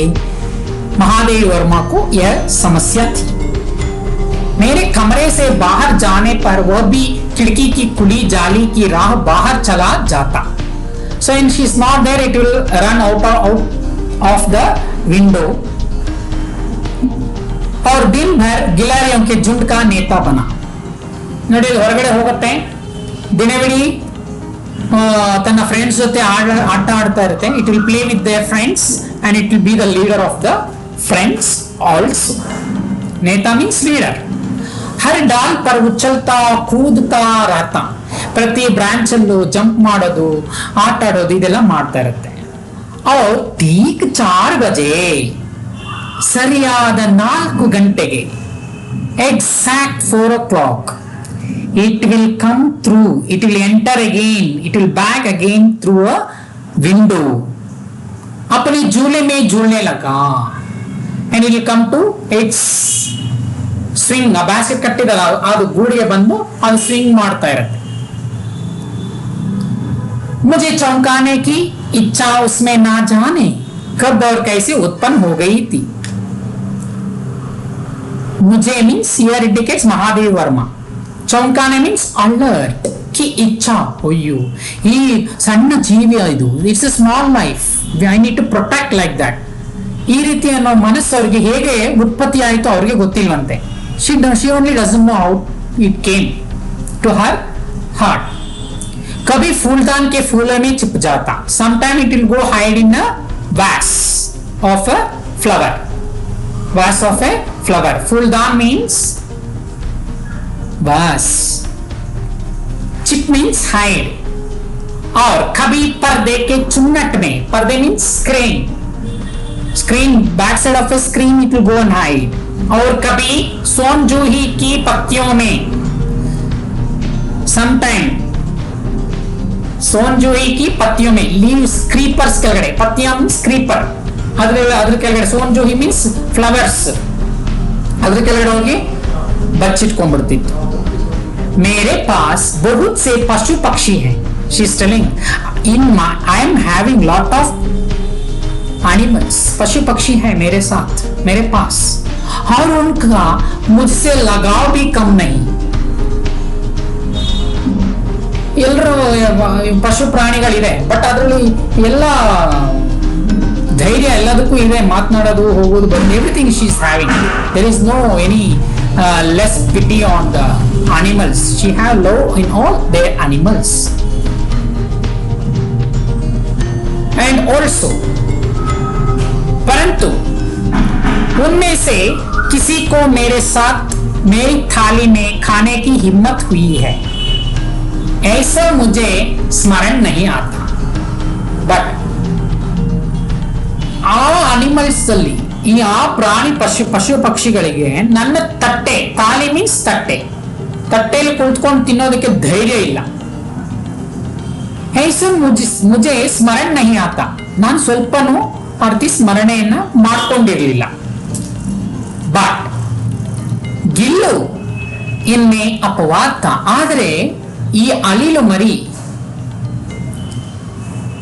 महादेव वर्मा को यह समस्या थी. मेरे कमरे से बाहर जाने पर वह भी खिड़की की खुली जाली की राह बाहर चला जाता. So when she is not there, it will run out of the window. और दिन भर गिलहरियों के झुंड का नेता बना. ನೋಡಿ, ಹೊರಗಡೆ ಹೋಗುತ್ತೆ, ದಿನವಿಡೀ ತನ್ನ ಫ್ರೆಂಡ್ಸ್ ಜೊತೆ ಆಟ ಆಡ್ತಾ ಇರುತ್ತೆ. It will play with their friends and it will be the leader of the friends also. ನೇತಾ ಮೀನ್ಸ್ ಲೀಡರ್. ಹರ್ ಡಾಲ್ ಪರ್ ಉಚ್ಚಲ್ತಾ ಕೂದ್ತಾ रहता, ಪ್ರತಿ ಬ್ರಾಂಚ್ ಅಲ್ಲೂ ಜಂಪ್ ಮಾಡೋದು, ಆಟ ಆಡೋದು, ಇದೆಲ್ಲ ಮಾಡ್ತಾ ಇರುತ್ತೆ. और ठीक 4 बजे, ಸರಿಯಾದ 4 ಗಂಟೆಗೆ, exact 4 o'clock, it will come through, it will enter again, it will back again through a window. अपने झूले में झूलने लगा and it will come to its swing. ಆ ಬ್ಯಾಸ್ಕೆಟ್ ಕಟ್ಟಿದಲ್ಲ, ಅದು ಗೂಡಿಗೆ ಬಂದು ಅದು ಸ್ವಿಂಗ್ ಮಾಡ್ತಾ ಇರುತ್ತೆ. मुझे चौंकाने की इच्छा उसमें ना जाने कब और कैसे उत्पन्न हो गई थी. मुझे means here indicates Mahadev Verma. ಚೌಂಕಾನೆ ಮೀನ್ಸ್ ಅಲರ್ಟ್, ಕಿ ಇಚ್ಛಾ, ಅಯ್ಯೋ ಈ ಸಣ್ಣ ಜೀವಿ ಇದು, it's a small life, I need to protect like that. ಈ ರೀತಿ ಅನ್ನೋ ಮನಸ್ಸು ಅವ್ರಿಗೆ ಹೇಗೆ ಉತ್ಪತ್ತಿ ಆಯಿತು ಅವ್ರಿಗೆ ಗೊತ್ತಿಲ್ವಂತೆ. She only doesn't know how it came to her heart. कभी फूलदान के फूलों में छिप जाता, sometime it will go hide in a vase of a flower. Vase of a flower. Fooldaan means vase. Chip means hide. और कभी पर्दे के चुन्नट में, पर्दे means screen. Screen, back side of a screen it will go and hide. और कभी सोनजूही की पत्तियों में, sometime सोनजूही की पत्तियों में, लीव्स क्रीपर्स ಕೆಳಗಡೆ, ಪತ್ತಿಯ ಮೀನ್ಸ್ ಕ್ರೀಪರ್, ಅದ್ರ ಕೆಳಗಡೆ ಸೋನ್ಜೂಹಿ ಮೀನ್ಸ್ ಫ್ಲವರ್ಸ್, ಅದ್ರ ಕೆಳಗಡೆ ಹೋಗಿ ಬಚ್ಚಿಟ್ಕೊಂಡ್ಬಿಡ್ತಿತ್ತು. मेरे पास बहुत से पशु पक्षी हैं, she is telling, I am having lot of animals, पशु पक्षी है मेरे साथ, मेरे पास, और उनका मुझसे लगाव भी कम नहीं. ಎಲ್ಲರೂ ಪಶು ಪ್ರಾಣಿಗಳಿದೆ, ಬಟ್ ಅದರಲ್ಲಿ ಎಲ್ಲ ಧೈರ್ಯ ಎಲ್ಲದಕ್ಕೂ ಇದೆ, ಮಾತನಾಡೋದು, ಹೋಗೋದು, but everything she is having. There is no any less pity on the animals. She have love in all their animals. And also परंतु उनमें से किसी को मेरे साथ मेरी थाली में खाने की हिम्मत हुई है, ऐसा मुझे स्मरण नहीं आता. बट ಆ ಅನಿಮಲ್ಸ್ ಅಲ್ಲಿ, ಈ ಆ ಪ್ರಾಣಿ ಪಶು ಪಕ್ಷಿಗಳಿಗೆ ನನ್ನ ತಟ್ಟೆ, ತಾಲಿ ಮೀನ್ಸ್ ತಟ್ಟೆ, ತಟ್ಟೆಯಲ್ಲಿ ಕುಳಿತುಕೊಂಡು ತಿನ್ನೋದಕ್ಕೆ ಧೈರ್ಯ ಇಲ್ಲ. ऐसा मुझे ಸ್ಮರಣ नहीं आता, ನಾನು ಸ್ವಲ್ಪನೂ ಅರ್ತಿ ಸ್ಮರಣೆಯನ್ನ ಮಾಡ್ಕೊಂಡಿರಲಿಲ್ಲ. ಬಟ್ ಗಿಲ್ಲು ಇನ್ಮೆ ಅಪವಾದ, ಆದರೆ ಈ ಅಳಿಲು ಮರಿ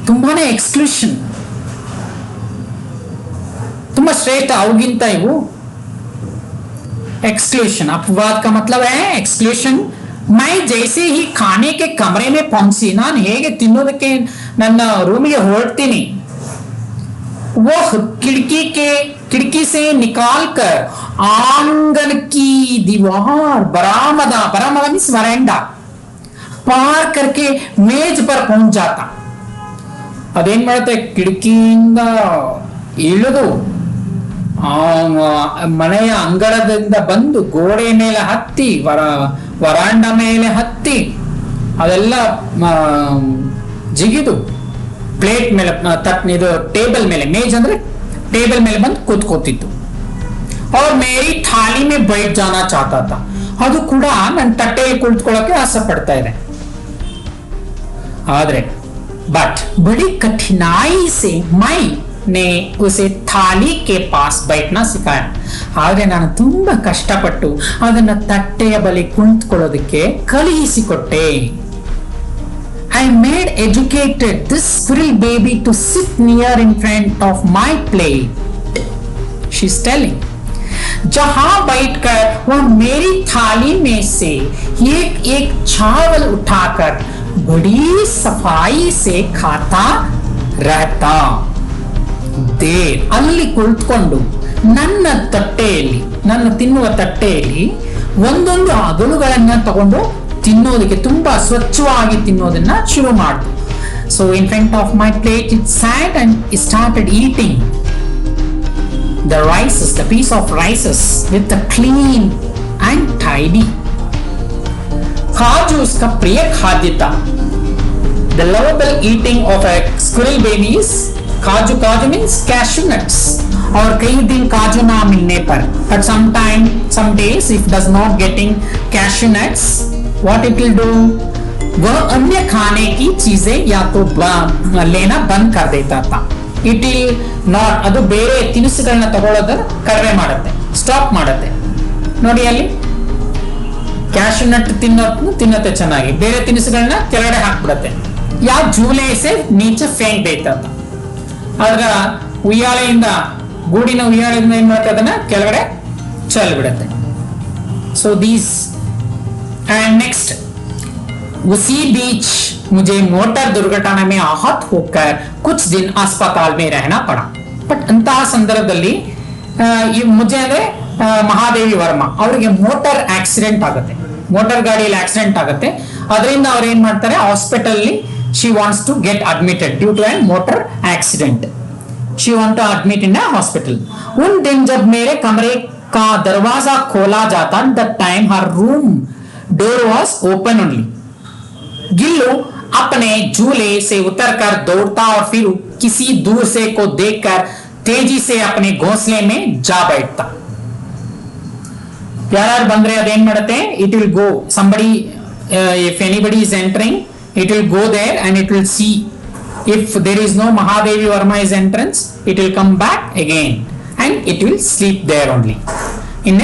ತುಂಬಾನೇ ಎಕ್ಸ್ಕ್ಲೂಷನ್, ತುಂಬಾ ಶ್ರೇಷ್ಠ ಅವ್ರಿಗಿಂತ ಇವು. एक्सक्लूशन, अपवाद का मतलब है एक्सक्लूशन. मैं जैसे ही खाने के कमरे में पहुंची, ನಾನು ಹೇಗೆ ತಿನ್ನೋದಕ್ಕೆ ನನ್ನ ರೂಮಿಗೆ ಹೊರಡ್ತೀನಿ, वो खिड़की से निकालकर आंगन की दीवार, बरामदा मीन्स वरांडा, पार करके मेज पर पहुंच जाता. ಅದೇನ್ ಮಾಡುತ್ತೆ, ಕಿಟಕಿಯಿಂದ ಇಳಿದು ಮನೆಯ ಅಂಗಳದಿಂದ ಬಂದು ಗೋಡೆ ಮೇಲೆ ಹತ್ತಿ, ವರಾಂಡ ಮೇಲೆ ಹತ್ತಿ, ಅದೆಲ್ಲ ಜಿಗಿದು ಪ್ಲೇಟ್ ಮೇಲೆ, ಇದು ಟೇಬಲ್ ಮೇಲೆ, ಮೇಜ್ ಅಂದ್ರೆ ಟೇಬಲ್ ಮೇಲೆ ಬಂದು ಕೂತ್ಕೋತಿತ್ತು. और मेरी थाली में बैठ जाना चाहता था, ಅದು ಕೂಡ ನನ್ನ ತಟ್ಟೆಯಲ್ಲಿ ಕುಳಿತುಕೊಳ್ಳೋಕೆ ಆಸೆ ಪಡ್ತಾ ಇದೆ. ಆದ್ರೆ बट बड़ी कठिनाई से मैंने उसे थाली के पास बैठना सिखाया. ಆದ್ರೆ ನಾನು ತುಂಬಾ ಕಷ್ಟಪಟ್ಟು ಅದನ್ನ ತಟ್ಟೆಯ ಬಳಿ ಕುಳಿತುಕೊಳ್ಳೋದಕ್ಕೆ ಕಲಿಸಿಕೊಟ್ಟೆ. I made educated this squirrel baby to sit near in front of my plate. She's telling, जहां बैठकर वह मेरी थाली में से एक एक चावल उठाकर बड़ी सफाई से खाता रहता. ದೇರ್ ಅಲ್ಲಿ ಕುಳಿತುಕೊಂಡು ನನ್ನ ತಟ್ಟೆಯಲ್ಲಿ, ನನ್ನ ತಿನ್ನುವ ತಟ್ಟೆಯಲ್ಲಿ ಒಂದೊಂದು ಅಗಲುಗಳನ್ನ ತಗೊಂಡು ತಿನ್ನೋದಕ್ಕೆ, ತುಂಬಾ ಸ್ವಚ್ಛವಾಗಿ ತಿನ್ನೋದನ್ನ ಶುರು ಮಾಡಿತು. So in front of my plate it sat and started eating the rices, the piece of rices with the clean and tidy. काजू उसका प्रिय खाद्य था. The lovable eating of a squirrel baby is काजू. काजू means cashew nuts. और कई दिन काजू ना मिलने पर, but some days if does not getting cashew nuts, what it will do, वह अन्य खाने की चीजें या तो लेना बंद कर देता था. ಇಟ್ ವಿಲ್ ನಾಟ್, ಅದು ಬೇರೆ ತಿನಿಸುಗಳನ್ನ ತಗೊಳ್ಳೋದನ್ನ ಕಡಿಮೆ ಮಾಡುತ್ತೆ, ಸ್ಟಾಪ್ ಮಾಡುತ್ತೆ. ನೋಡಿ ಅಲ್ಲಿ ಕ್ಯಾಶ್ಯೂ ನಟ್ ತಿನ್ನತ್ತೆ ಚೆನ್ನಾಗಿ, ಬೇರೆ ತಿನಿಸುಗಳನ್ನ ಕೆಳಗಡೆ ಹಾಕ್ಬಿಡತ್ತೆ. ಯಾವ ಜೂಲೆಸೆ ನೀಚೆ ಫೇಂಟ್ ಬೇಯ್ತದ, ಅದ್ರ ಉಯ್ಯಾಲೆಯಿಂದ, ಗೂಡಿನ ಉಯ್ಯಾಲೆಯಿಂದ ಏನ್ ಮಾಡುತ್ತೆ, ಅದನ್ನ ಕೆಳಗಡೆ ಚೆಲ್ ಬಿಡುತ್ತೆ. ಸೊ ದೀಸ್ एंड नेक्स्ट, उसी बीच मुझे मोटर दुर्घटना में आहत होकर कुछ दिन अस्पताल में रहना पड़ा. ಬಟ್ ಅಂತಹ ಸಂದರ್ಭದಲ್ಲಿ ಮುಜೆ ಅಂದ್ರೆ ಮಹಾದೇವಿ ವರ್ಮಾ ಅವರಿಗೆ ಮೋಟಾರ್ ಆಕ್ಸಿಡೆಂಟ್ ಆಗುತ್ತೆ, ಮೋಟಾರ್ ಗಾಡಿಯಲ್ಲಿ ಆಕ್ಸಿಡೆಂಟ್ ಆಗುತ್ತೆ. ಅದರಿಂದ ಅವ್ರು ಏನ್ ಮಾಡ್ತಾರೆ, hospital she wants to get admitted due to a motor accident. She want to admit in a hospital. उन दिन जब मेरे कमरे का दरवाजा खोला जाता, that time her room door was open only. Gillu अपने झूले से उतरकर दौड़ता और फिर किसी दूर से को देखकर तेजी से अपने घोंसले में जा बैठता. यार बंद्रे अदेन मडते, it will go somebody, if anybody is entering, it will go there and it will see if there is no Mahadevi Varma is entrance, it will come back again and it will sleep there only in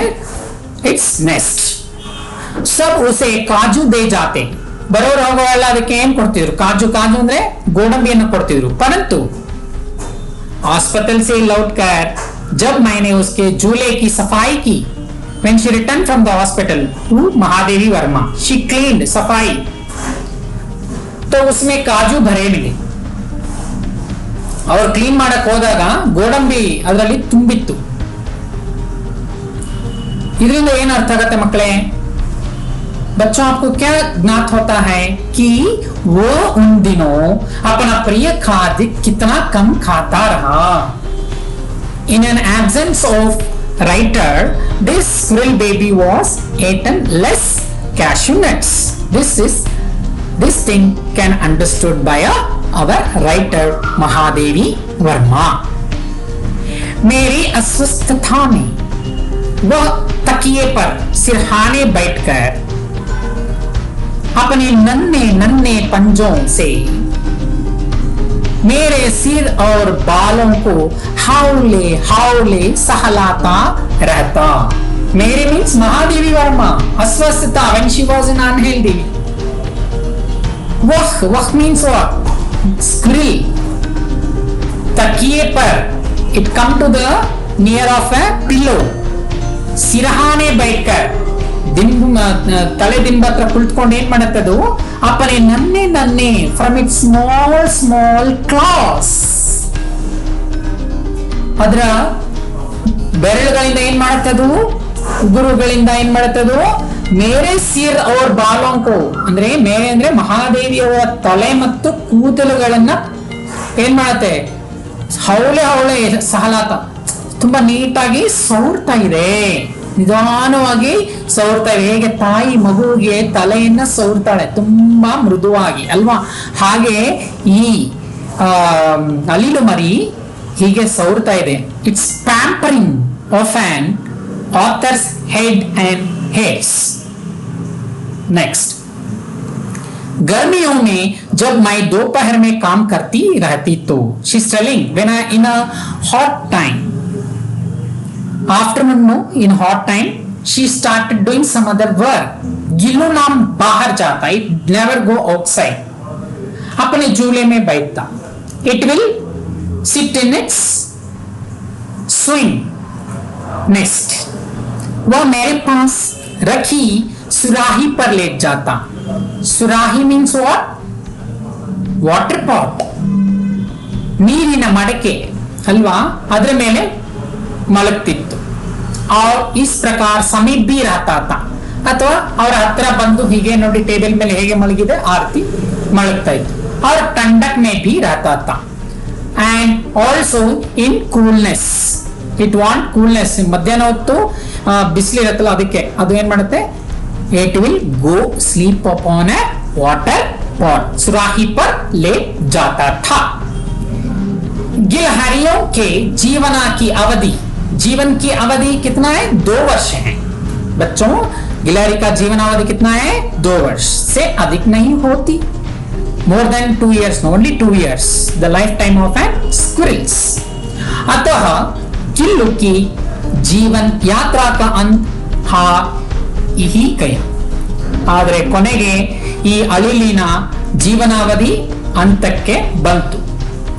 its nest. सब उसे काजू दे जाते. ಬರೋರು ಹೋಗೋಲ್ಲ ಅದಕ್ಕೆ ಏನ್ ಕೊಡ್ತಿದ್ರು, ಕಾಜು. ಕಾಜು ಅಂದ್ರೆ ಗೋಡಂಬಿಯನ್ನು ಕೊಡ್ತಿದ್ರು. परंतु अस्पताल से लौटकर जब मैंने उसके झूले की सफाई की, when she returned from the hospital to Mahadevi Verma, she cleaned, सफाई, तो उसमें काजू भरे मिले. और क्लीन ಮಾಡಕ್ ಹೋದಾಗ ಗೋಡಂಬಿ ಅದರಲ್ಲಿ ತುಂಬಿತ್ತು. ಇದರಿಂದ ಏನು ಅರ್ಥ ಆಗುತ್ತೆ ಮಕ್ಕಳೇ? बच्चों आपको क्या ज्ञात होता है कि वो उन दिनों अपना प्रिय खाद्य कितना कम खाता रहा. In an absence of writer, this squirrel baby was eaten less cashew nuts. This thing can understood by our writer Mahadevi Varma. मेरी अस्वस्थता में वह तकिए पर सिरहाने बैठकर अपने नन्हे नन्हे पंजों से मेरे सिर और बालों को हावले हावले सहलाता रहता. मेरे मीन्स महादेवी वर्मा अस्वस्थता when she was in unhealthy. वह means what? Squirrel. तकिए पर it come to the near of a pillow. सिरहाने बैठकर ತಲೆ ದಿಂಬ ಹತ್ರ ಕುಳಿತುಕೊಂಡು ಏನ್ ಮಾಡುತ್ತದು, ಅಪ್ಪನೆ ನನ್ನೆ ನನ್ನೆ from it small small class, ಅದರ ಬೆರಳುಗಳಿಂದ ಏನ್ ಮಾಡುತ್ತದು, ಉಗುರುಗಳಿಂದ ಏನ್ ಮಾಡುತ್ತದು, ಮೇರೆ ಸಿರ್ ಅವ್ರ ಬಾಲೋಂಕು ಅಂದ್ರೆ ಮೇರೆ ಅಂದ್ರೆ ಮಹಾದೇವಿಯವರ ತಲೆ ಮತ್ತು ಕೂದಲುಗಳನ್ನ ಏನ್ ಮಾಡತ್ತೆ, ಹೌಳೆ ಹೌಳೆ ಸಹಲಾತ ತುಂಬಾ ನೀಟಾಗಿ ಸೌರ್ತಾ ಇದೆ, ನಿಧಾನವಾಗಿ ಸೌರ್ತಾ ಇದೆ. ಹೇಗೆ ತಾಯಿ ಮಗುವಿಗೆ ತಲೆಯನ್ನ ಸೌರ್ತಾಳೆ ತುಂಬಾ ಮೃದುವಾಗಿ ಅಲ್ವಾ, ಹಾಗೆ ಈ ಅಳಿಲು ಮರಿ ಹೀಗೆ ಸೌರ್ತಾ ಇದೆ. It's pampering of on author's head and hairs. Next, गर्मियों में जब मैं दोपहर में काम करती रहती तो she's telling when I in a hot time, afternoon no, in hot time she started doing some other work. Gillu नाम बाहर जाता, it never go outside, अपने झूले में बैठता, it will sit in its swing nest. वह मेरे पास रखी सुराही पर लेट जाता. सुराही मीन्स व्हाट? वाटर पॉट, ನೀರಿನ ಮಡಕೆ ಅಲ್ವಾ, ಅದರ ಮೇಲೆ ಮಲಗ್ತಿತ್ತು. और इस प्रकार समीप भी रहता था, ಅಥವಾ ಅವರ ಹತ್ರ ಬಂದು ಹೀಗೆ ನೋಡಿ ಟೇಬಲ್ ಮೇಲೆ ಹೇಗೆ ಮಲಗಿದೆ ಆ ರೀತಿ ಮಲಗ್ತಾ ಇತ್ತು. और ठंडक में भी रहता था and also in coolness, it want coolness. ಮಧ್ಯಾಹ್ನ ಹೊತ್ತು ಬಿಸಿಲಿರುತ್ತಲ್ಲ ಅದಕ್ಕೆ ಅದು ಏನ್ ಮಾಡುತ್ತೆ, it will go sleep upon a water pot. सुराही पर लेट जाता था. गिलहरियों के जीवना की अवधि, जीवन की अवधि कितना है? 2 वर्ष है बच्चों. गिलहरी का जीवन अवधि कितना है? 2 वर्ष से अधिक नहीं होती. more than 2 years, only 2 years the lifetime of an squirrels. अतः गिल्लू की जीवन यात्रा का अंत हा यही गया. ಆದರೆ ಕೊನೆಗೆ ಈ ಅಳಿಲಿನ ಜೀವನಾವಧಿ ಅಂತಕ್ಕೆ ಬಂತು.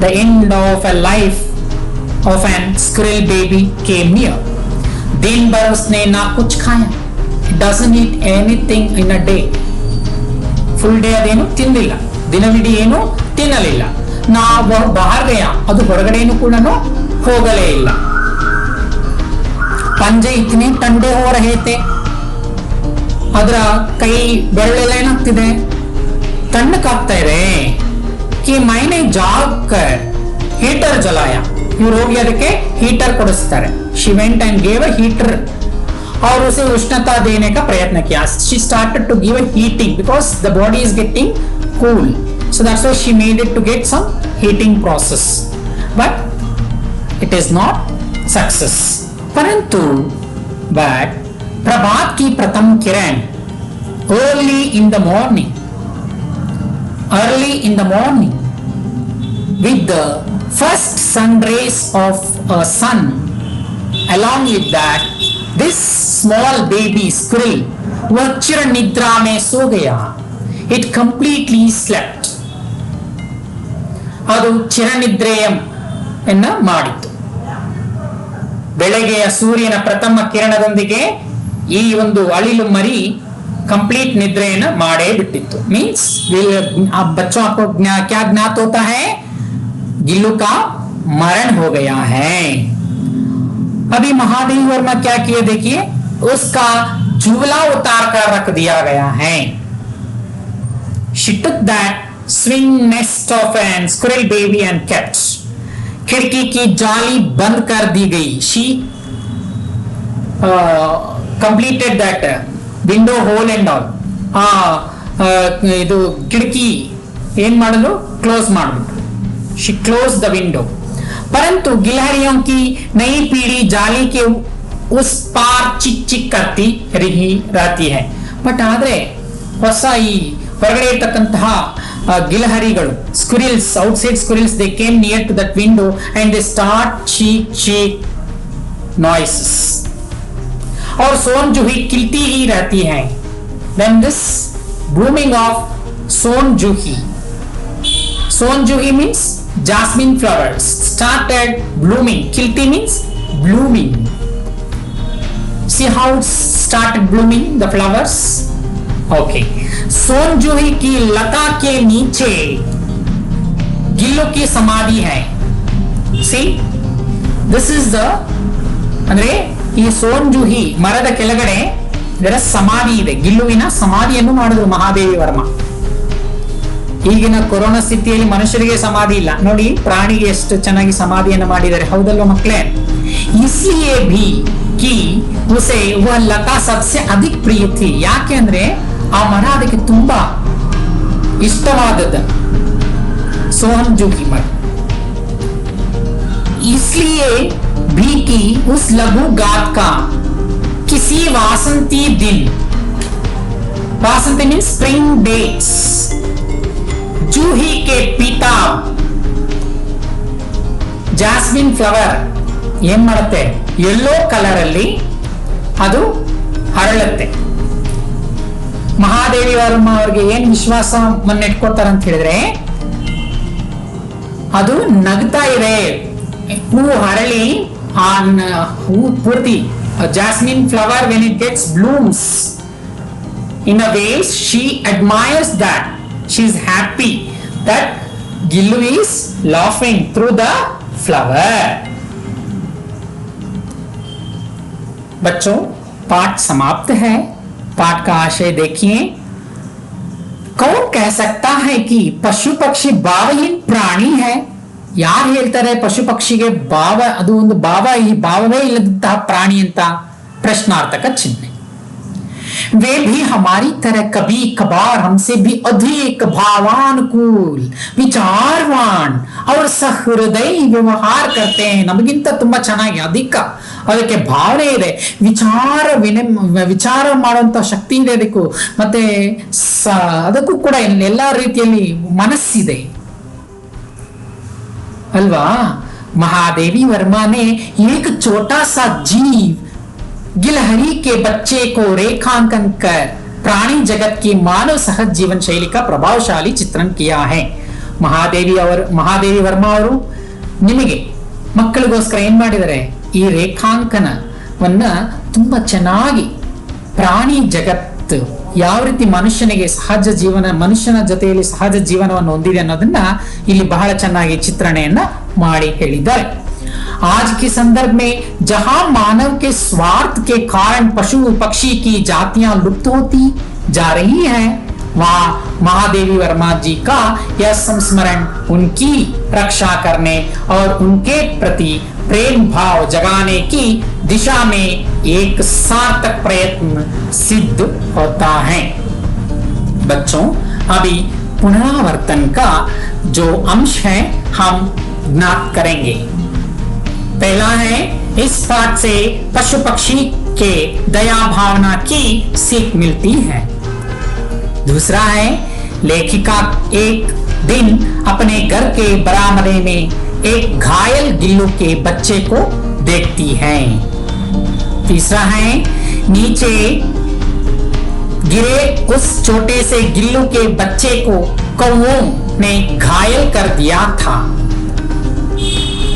The end of a life of an squirrel baby came near. दिन भर उसने ना कुछ खाया, doesn't eat anything in a day. Full day ಅದೇನು ತಿಂದಿಲ್ಲ, ದಿನವಿಡೀ ಏನು ತಿನ್ನಲಿಲ್ಲ. ನಾವು ಬಾಹರ್ ಗಯ, ಅದು ಹೊರಗಡೆನು ಕೂಡ ಹೋಗಲೇ ಇಲ್ಲ. ಪಂಜೆ ಇತನೆ ಟಂಡೆ ಹೋ ರಹೆ ಥೆ, ಅದರ ಕೈ ಬೆರಳೆಲ್ಲ ಏನಾಗ್ತಿದೆ, ತಣ್ಣಕ್ಕಾಗ್ತಾ ಇದೆ. ಕಿ ಮೈನೆ ಜಾಗ್ ಹೀಟರ್ ಜಲಾಯ, ಇವ್ರು ಹೋಗಿ ಅದಕ್ಕೆ ಹೀಟರ್ ಕೊಡಿಸ್ತಾರೆ. She went and gave a heater और उसे उष्णता देने का प्रयत्न किया. She started to give a heating because the body is getting cool. So that's why she made it to get some heating process. But it is not success. परंतु but प्रभात की प्रथम किरण early in the morning with the first sun rays of a sun, along with that this small baby squirrel वह चिर निद्रा में सो गया. It completely slept. ಅದು ಚಿರನಿದ್ರೆಯನ್ನ ಮಾಡಿತು. ಬೆಳಗ್ಗೆಯ ಸೂರ್ಯನ ಪ್ರಥಮ ಕಿರಣದೊಂದಿಗೆ ಈ ಒಂದು ಅಳಿಲು ಮರಿ ಕಂಪ್ಲೀಟ್ ನಿದ್ರೆಯನ್ನ ಮಾಡೇ ಬಿಟ್ಟಿತ್ತು. ಮೀನ್ಸ್ बच्चों आपको क्या ज्ञात होता है? गिल्लू का मरण हो गया है. अभी महादेवी वर्मा क्या किए देखिए, उसका जुगला उतार कर रख दिया गया है. She took that swing nest of an squirrel baby and kept. खिड़की की जाली बंद कर दी गई. She completed that window hole and all. ಇದು ಕಿಟಕಿ ಏನ್ ಮಾಡಲು ಕ್ಲೋಸ್ ಮಾಡ್ಬಿಟ್ಟು. She closed the window. परंतु गिलहरियों की नई पीढ़ी जाली के उस पार चिक चिक करती रहती है. ಬಟ್ ಆದ್ರೆ ಹೊಸ ಈ ಹೊರಗಡೆ ಇರ್ತಕ್ಕಂತಹ ಗಿಲಹರಿಗಳು, squirrels, outside squirrels, they came near to that window and they start cheek cheek noises. और सोन जूही खिलती ही रहती है. Then this blooming of Son Juhi means jasmine flowers started blooming. Khilti means blooming. See how it started blooming the flowers. Okay. सोन जूही की लता के नीचे गिल्लू की समाधि है. See, this is the ಅಂದ್ರೆ ಈ ಸೋನ್ ಜೂಹಿ ಮರದ ಕೆಳಗಡೆ ಇದರ ಸಮಾಧಿ ಇದೆ. ಗಿಲ್ಲುವಿನ ಸಮಾಧಿಯನ್ನು ಮಾಡಿದ್ರು ಮಹಾದೇವಿ ವರ್ಮ. ಈಗಿನ ಕೊರೋನಾ ಸ್ಥಿತಿಯಲ್ಲಿ ಮನುಷ್ಯರಿಗೆ ಸಮಾಧಿ ಇಲ್ಲ ನೋಡಿ, ಪ್ರಾಣಿಗೆ ಎಷ್ಟು ಚೆನ್ನಾಗಿ ಸಮಾಧಿಯನ್ನು ಮಾಡಿದ್ದಾರೆ. ಹೌದಲ್ವ ಮಕ್ಕಳೇ? इसलिए भी कि उसे वह लता सबसे अधिक प्रिय थी. ಯಾಕೆ ಅಂದ್ರೆ ಆ ಮರ ಅದಕ್ಕೆ ತುಂಬಾ ಇಷ್ಟವಾದದ್ದು ಸೋನ್ ಜೂಹಿ ಮರ. इसलिए भी कि उस लघु गात का किसी वासंती दिन, वासंती मीन्स स्प्रिंग डेट्स, जूही के पिता ಜಾಸ್ಮಿನ್ ಫ್ಲವರ್ ಏನ್ ಮಾಡುತ್ತೆ, ಯೆಲ್ಲೋ ಕಲರ್ ಅಲ್ಲಿ ಅದು ಹರಳುತ್ತೆ. ಮಹಾದೇವಿ ವರ್ಮ ಅವರಿಗೆ ಏನ್ ವಿಶ್ವಾಸವನ್ನ ಇಟ್ಕೊಳ್ತಾರೆ ಅಂತ ಹೇಳಿದ್ರೆ, ಅದು ನಗ್ತಾ ಇದೆ, ಹೂ ಹರಳಿ ಆ ಹೂ ಪೂರ್ತಿ jasmine flower when it gets blooms in a way she admires that, she is happy that Gillu is laughing through the flower. बच्चों पाठ समाप्त है. पाठ का आशय देखिए. कौन कह सकता है कि पशु पक्षी भावहीन प्राणी है? ಯಾರು ಹೇಳ್ತಾರೆ ಪಶು ಪಕ್ಷಿಗೆ ಭಾವ, ಅದು ಒಂದು ಭಾವವೇ ಇಲ್ಲದಂತಹ ಪ್ರಾಣಿ ಅಂತ? ಪ್ರಶ್ನಾರ್ಥಕ ಚಿಹ್ನೆ. वे भी हमारी तरह कभी कभार हमसे भी अधिक भावानुकूल, विचारवान और सहृदय व्यवहार करते हैं. ನಮಗಿಂತ ತುಂಬಾ ಚೆನ್ನಾಗಿ ಅಧಿಕ ಅದಕ್ಕೆ ಭಾವನೆ ಇದೆ, ವಿಚಾರ ಮಾಡುವಂತ ಶಕ್ತಿ ಇದೆ ಅದಕ್ಕೂ, ಮತ್ತೆ ಅದಕ್ಕೂ ಕೂಡ ಎಲ್ಲಾ ರೀತಿಯಲ್ಲಿ ಮನಸ್ಸಿದೆ अल्वा. महादेवी वर्मा ने एक छोटा सा जीव गिलहरी के बच्चे को रेखांकन कर प्राणी जगत की मानव सहज जीवन शैली का प्रभावशाली चित्रण किया है. ಮಹಾದೇವಿ ವರ್ಮ ಅವರು ನಿಮಗೆ ಮಕ್ಕಳಿಗೋಸ್ಕರ ಏನ್ ಮಾಡಿದ್ದಾರೆ, ಈ ರೇಖಾಂಕನವನ್ನ ತುಂಬಾ ಚೆನ್ನಾಗಿ ಪ್ರಾಣಿ ಜಗತ್ತು ಯಾವ ರೀತಿ ಮನುಷ್ಯನಿಗೆ ಸಹಜ ಜೀವನ, ಮನುಷ್ಯನ ಜೊತೆಯಲ್ಲಿ ಸಹಜ ಜೀವನವನ್ನು ಹೊಂದಿದೆ ಅನ್ನೋದನ್ನ ಇಲ್ಲಿ ಬಹಳ ಚೆನ್ನಾಗಿ ಚಿತ್ರಣೆಯನ್ನ ಮಾಡಿ ಹೇಳಿದ್ದಾರೆ. आज के संदर्भ में जहां मानव के स्वार्थ के कारण पशु पक्षी की जातियां लुप्त होती जा रही हैं, वहां महादेवी वर्मा जी का यह संस्मरण उनकी रक्षा करने और उनके प्रति प्रेम भाव जगाने की दिशा में एक सार्थक प्रयत्न सिद्ध होता है. बच्चों, अभी पुनरावर्तन का जो अंश है हम ज्ञात करेंगे. पहला है, इस पाठ से पशु पक्षी के दया भावना की सीख मिलती है. दूसरा है, लेखिका एक दिन अपने घर के बरामदे में एक घायल गिल्लू के बच्चे को देखती है. तीसरा है, नीचे गिरे उस छोटे से गिल्लू के बच्चे को कौओं ने घायल कर दिया था.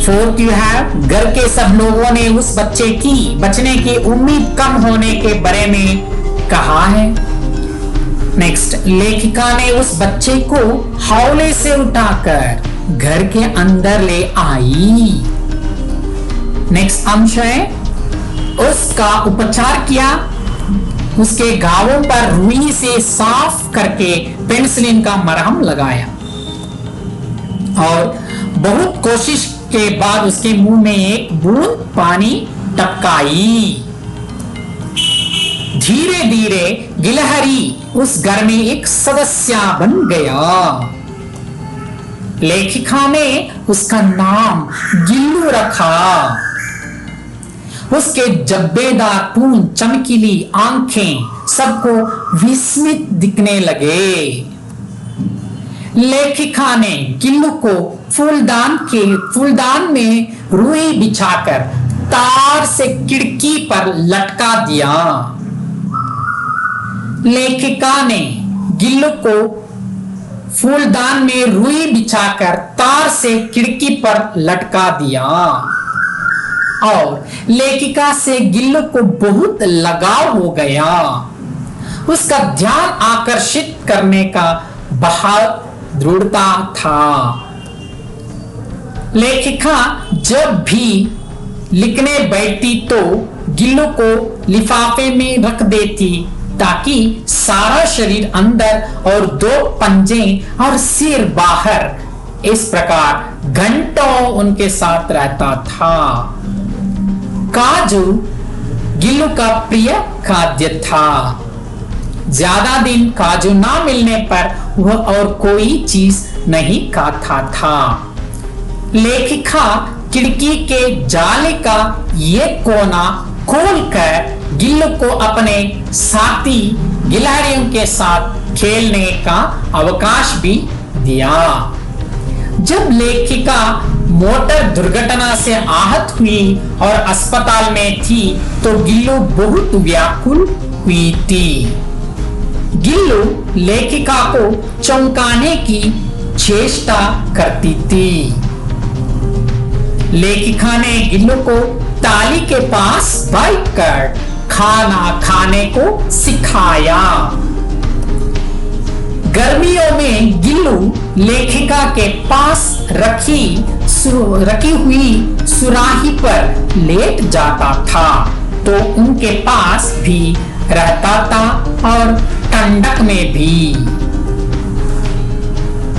फोर्थ यू हैव, घर के सब लोगों ने उस बच्चे की बचने की उम्मीद कम होने के बारे में कहा है. नेक्स्ट, लेखिका ने उस बच्चे को हौले से उठाकर घर के अंदर ले आई. नेक्स्ट अंश है, उसका उपचार किया, उसके घावों पर रुई से साफ करके पेनिसिलिन का मरहम लगाया और बहुत कोशिश के बाद उसके मुंह में एक बूंद पानी टपकाई. धीरे धीरे गिलहरी उस घर में एक सदस्य बन गया. लेखिका ने उसका नाम गिल्लू रखा. उसके जब्बेदार पूंछ, चमकीली आंखें सबको विस्मित दिखने लगे. लेखिका ने गिल्लू को फूलदान में रुई बिछाकर तार से खिड़की पर लटका दिया. लेखिका ने गिल्लू को फूलदान में रुई बिछाकर तार से खिड़की पर लटका दिया और लेखिका से गिल्लू को बहुत लगाव हो गया. उसका ध्यान आकर्षित करने का बहुत दृढ़ता था. लेखिका जब भी लिखने बैठती तो गिल्लू को लिफाफे में रख देती ताकि सारा शरीर अंदर और दो पंजे और सिर बाहर. इस प्रकार घंटों उनके साथ रहता था. काजू गिल्लू का प्रिय खाद्य था. ज्यादा दिन काजू ना मिलने पर वह और कोई चीज नहीं खाता था. लेखिका खिड़की के जाले का ये कोना खोलकर गिल्लू को अपने साथी गिलहरियों के साथ खेलने का अवकाश भी दिया. जब लेखिका मोटर दुर्घटना से आहत हुई और अस्पताल में थी तो गिल्लू बहुत व्याकुल हुई थी. गिल्लू लेखिका को चौंकाने की चेष्टा करती थी. लेखिका ने गिल्लू को ताली के पास बैठकर खाना खाने को सिखाया. गर्मियों में गिल्लू लेखिका के पास रखी हुई सुराही पर लेट जाता था तो उनके पास भी रहता था और ठंडक में भी.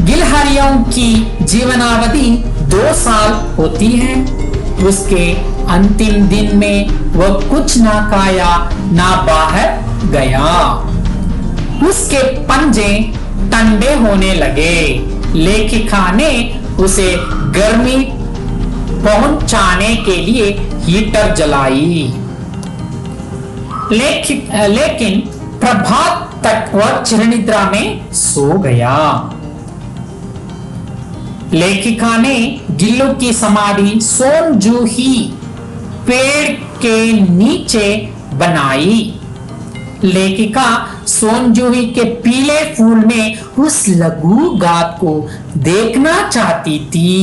गिलहरियों की जीवनावधि 2 साल होती है. उसके अंतिम दिन में वह कुछ ना खाया ना बाहर गया. उसके पंजे ठंडे होने लगे. लेखिका ने उसे गर्मी पहुंचाने के लिए हीटर जलाई. लेकिन प्रभात तक वह चिरनिद्रा में सो गया. लेखिका ने गिल्लू की समाधि सोनजूही पेड़ के नीचे बनाई. लेखिका सोनजूही के पीले फूल में उस लघु गात को देखना चाहती थी.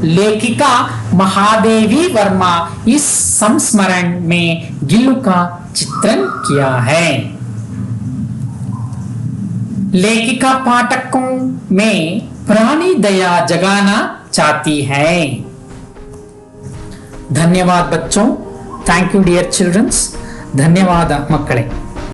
लेखिका महादेवी वर्मा इस संस्मरण में गिल्लू का चित्रण किया है। लेखिका पाठकों में पुरानी दया जगाना चाहती है। धन्यवाद बच्चों। Thank you dear childrens. धन्यवाद मಕ್ಕಳೇ।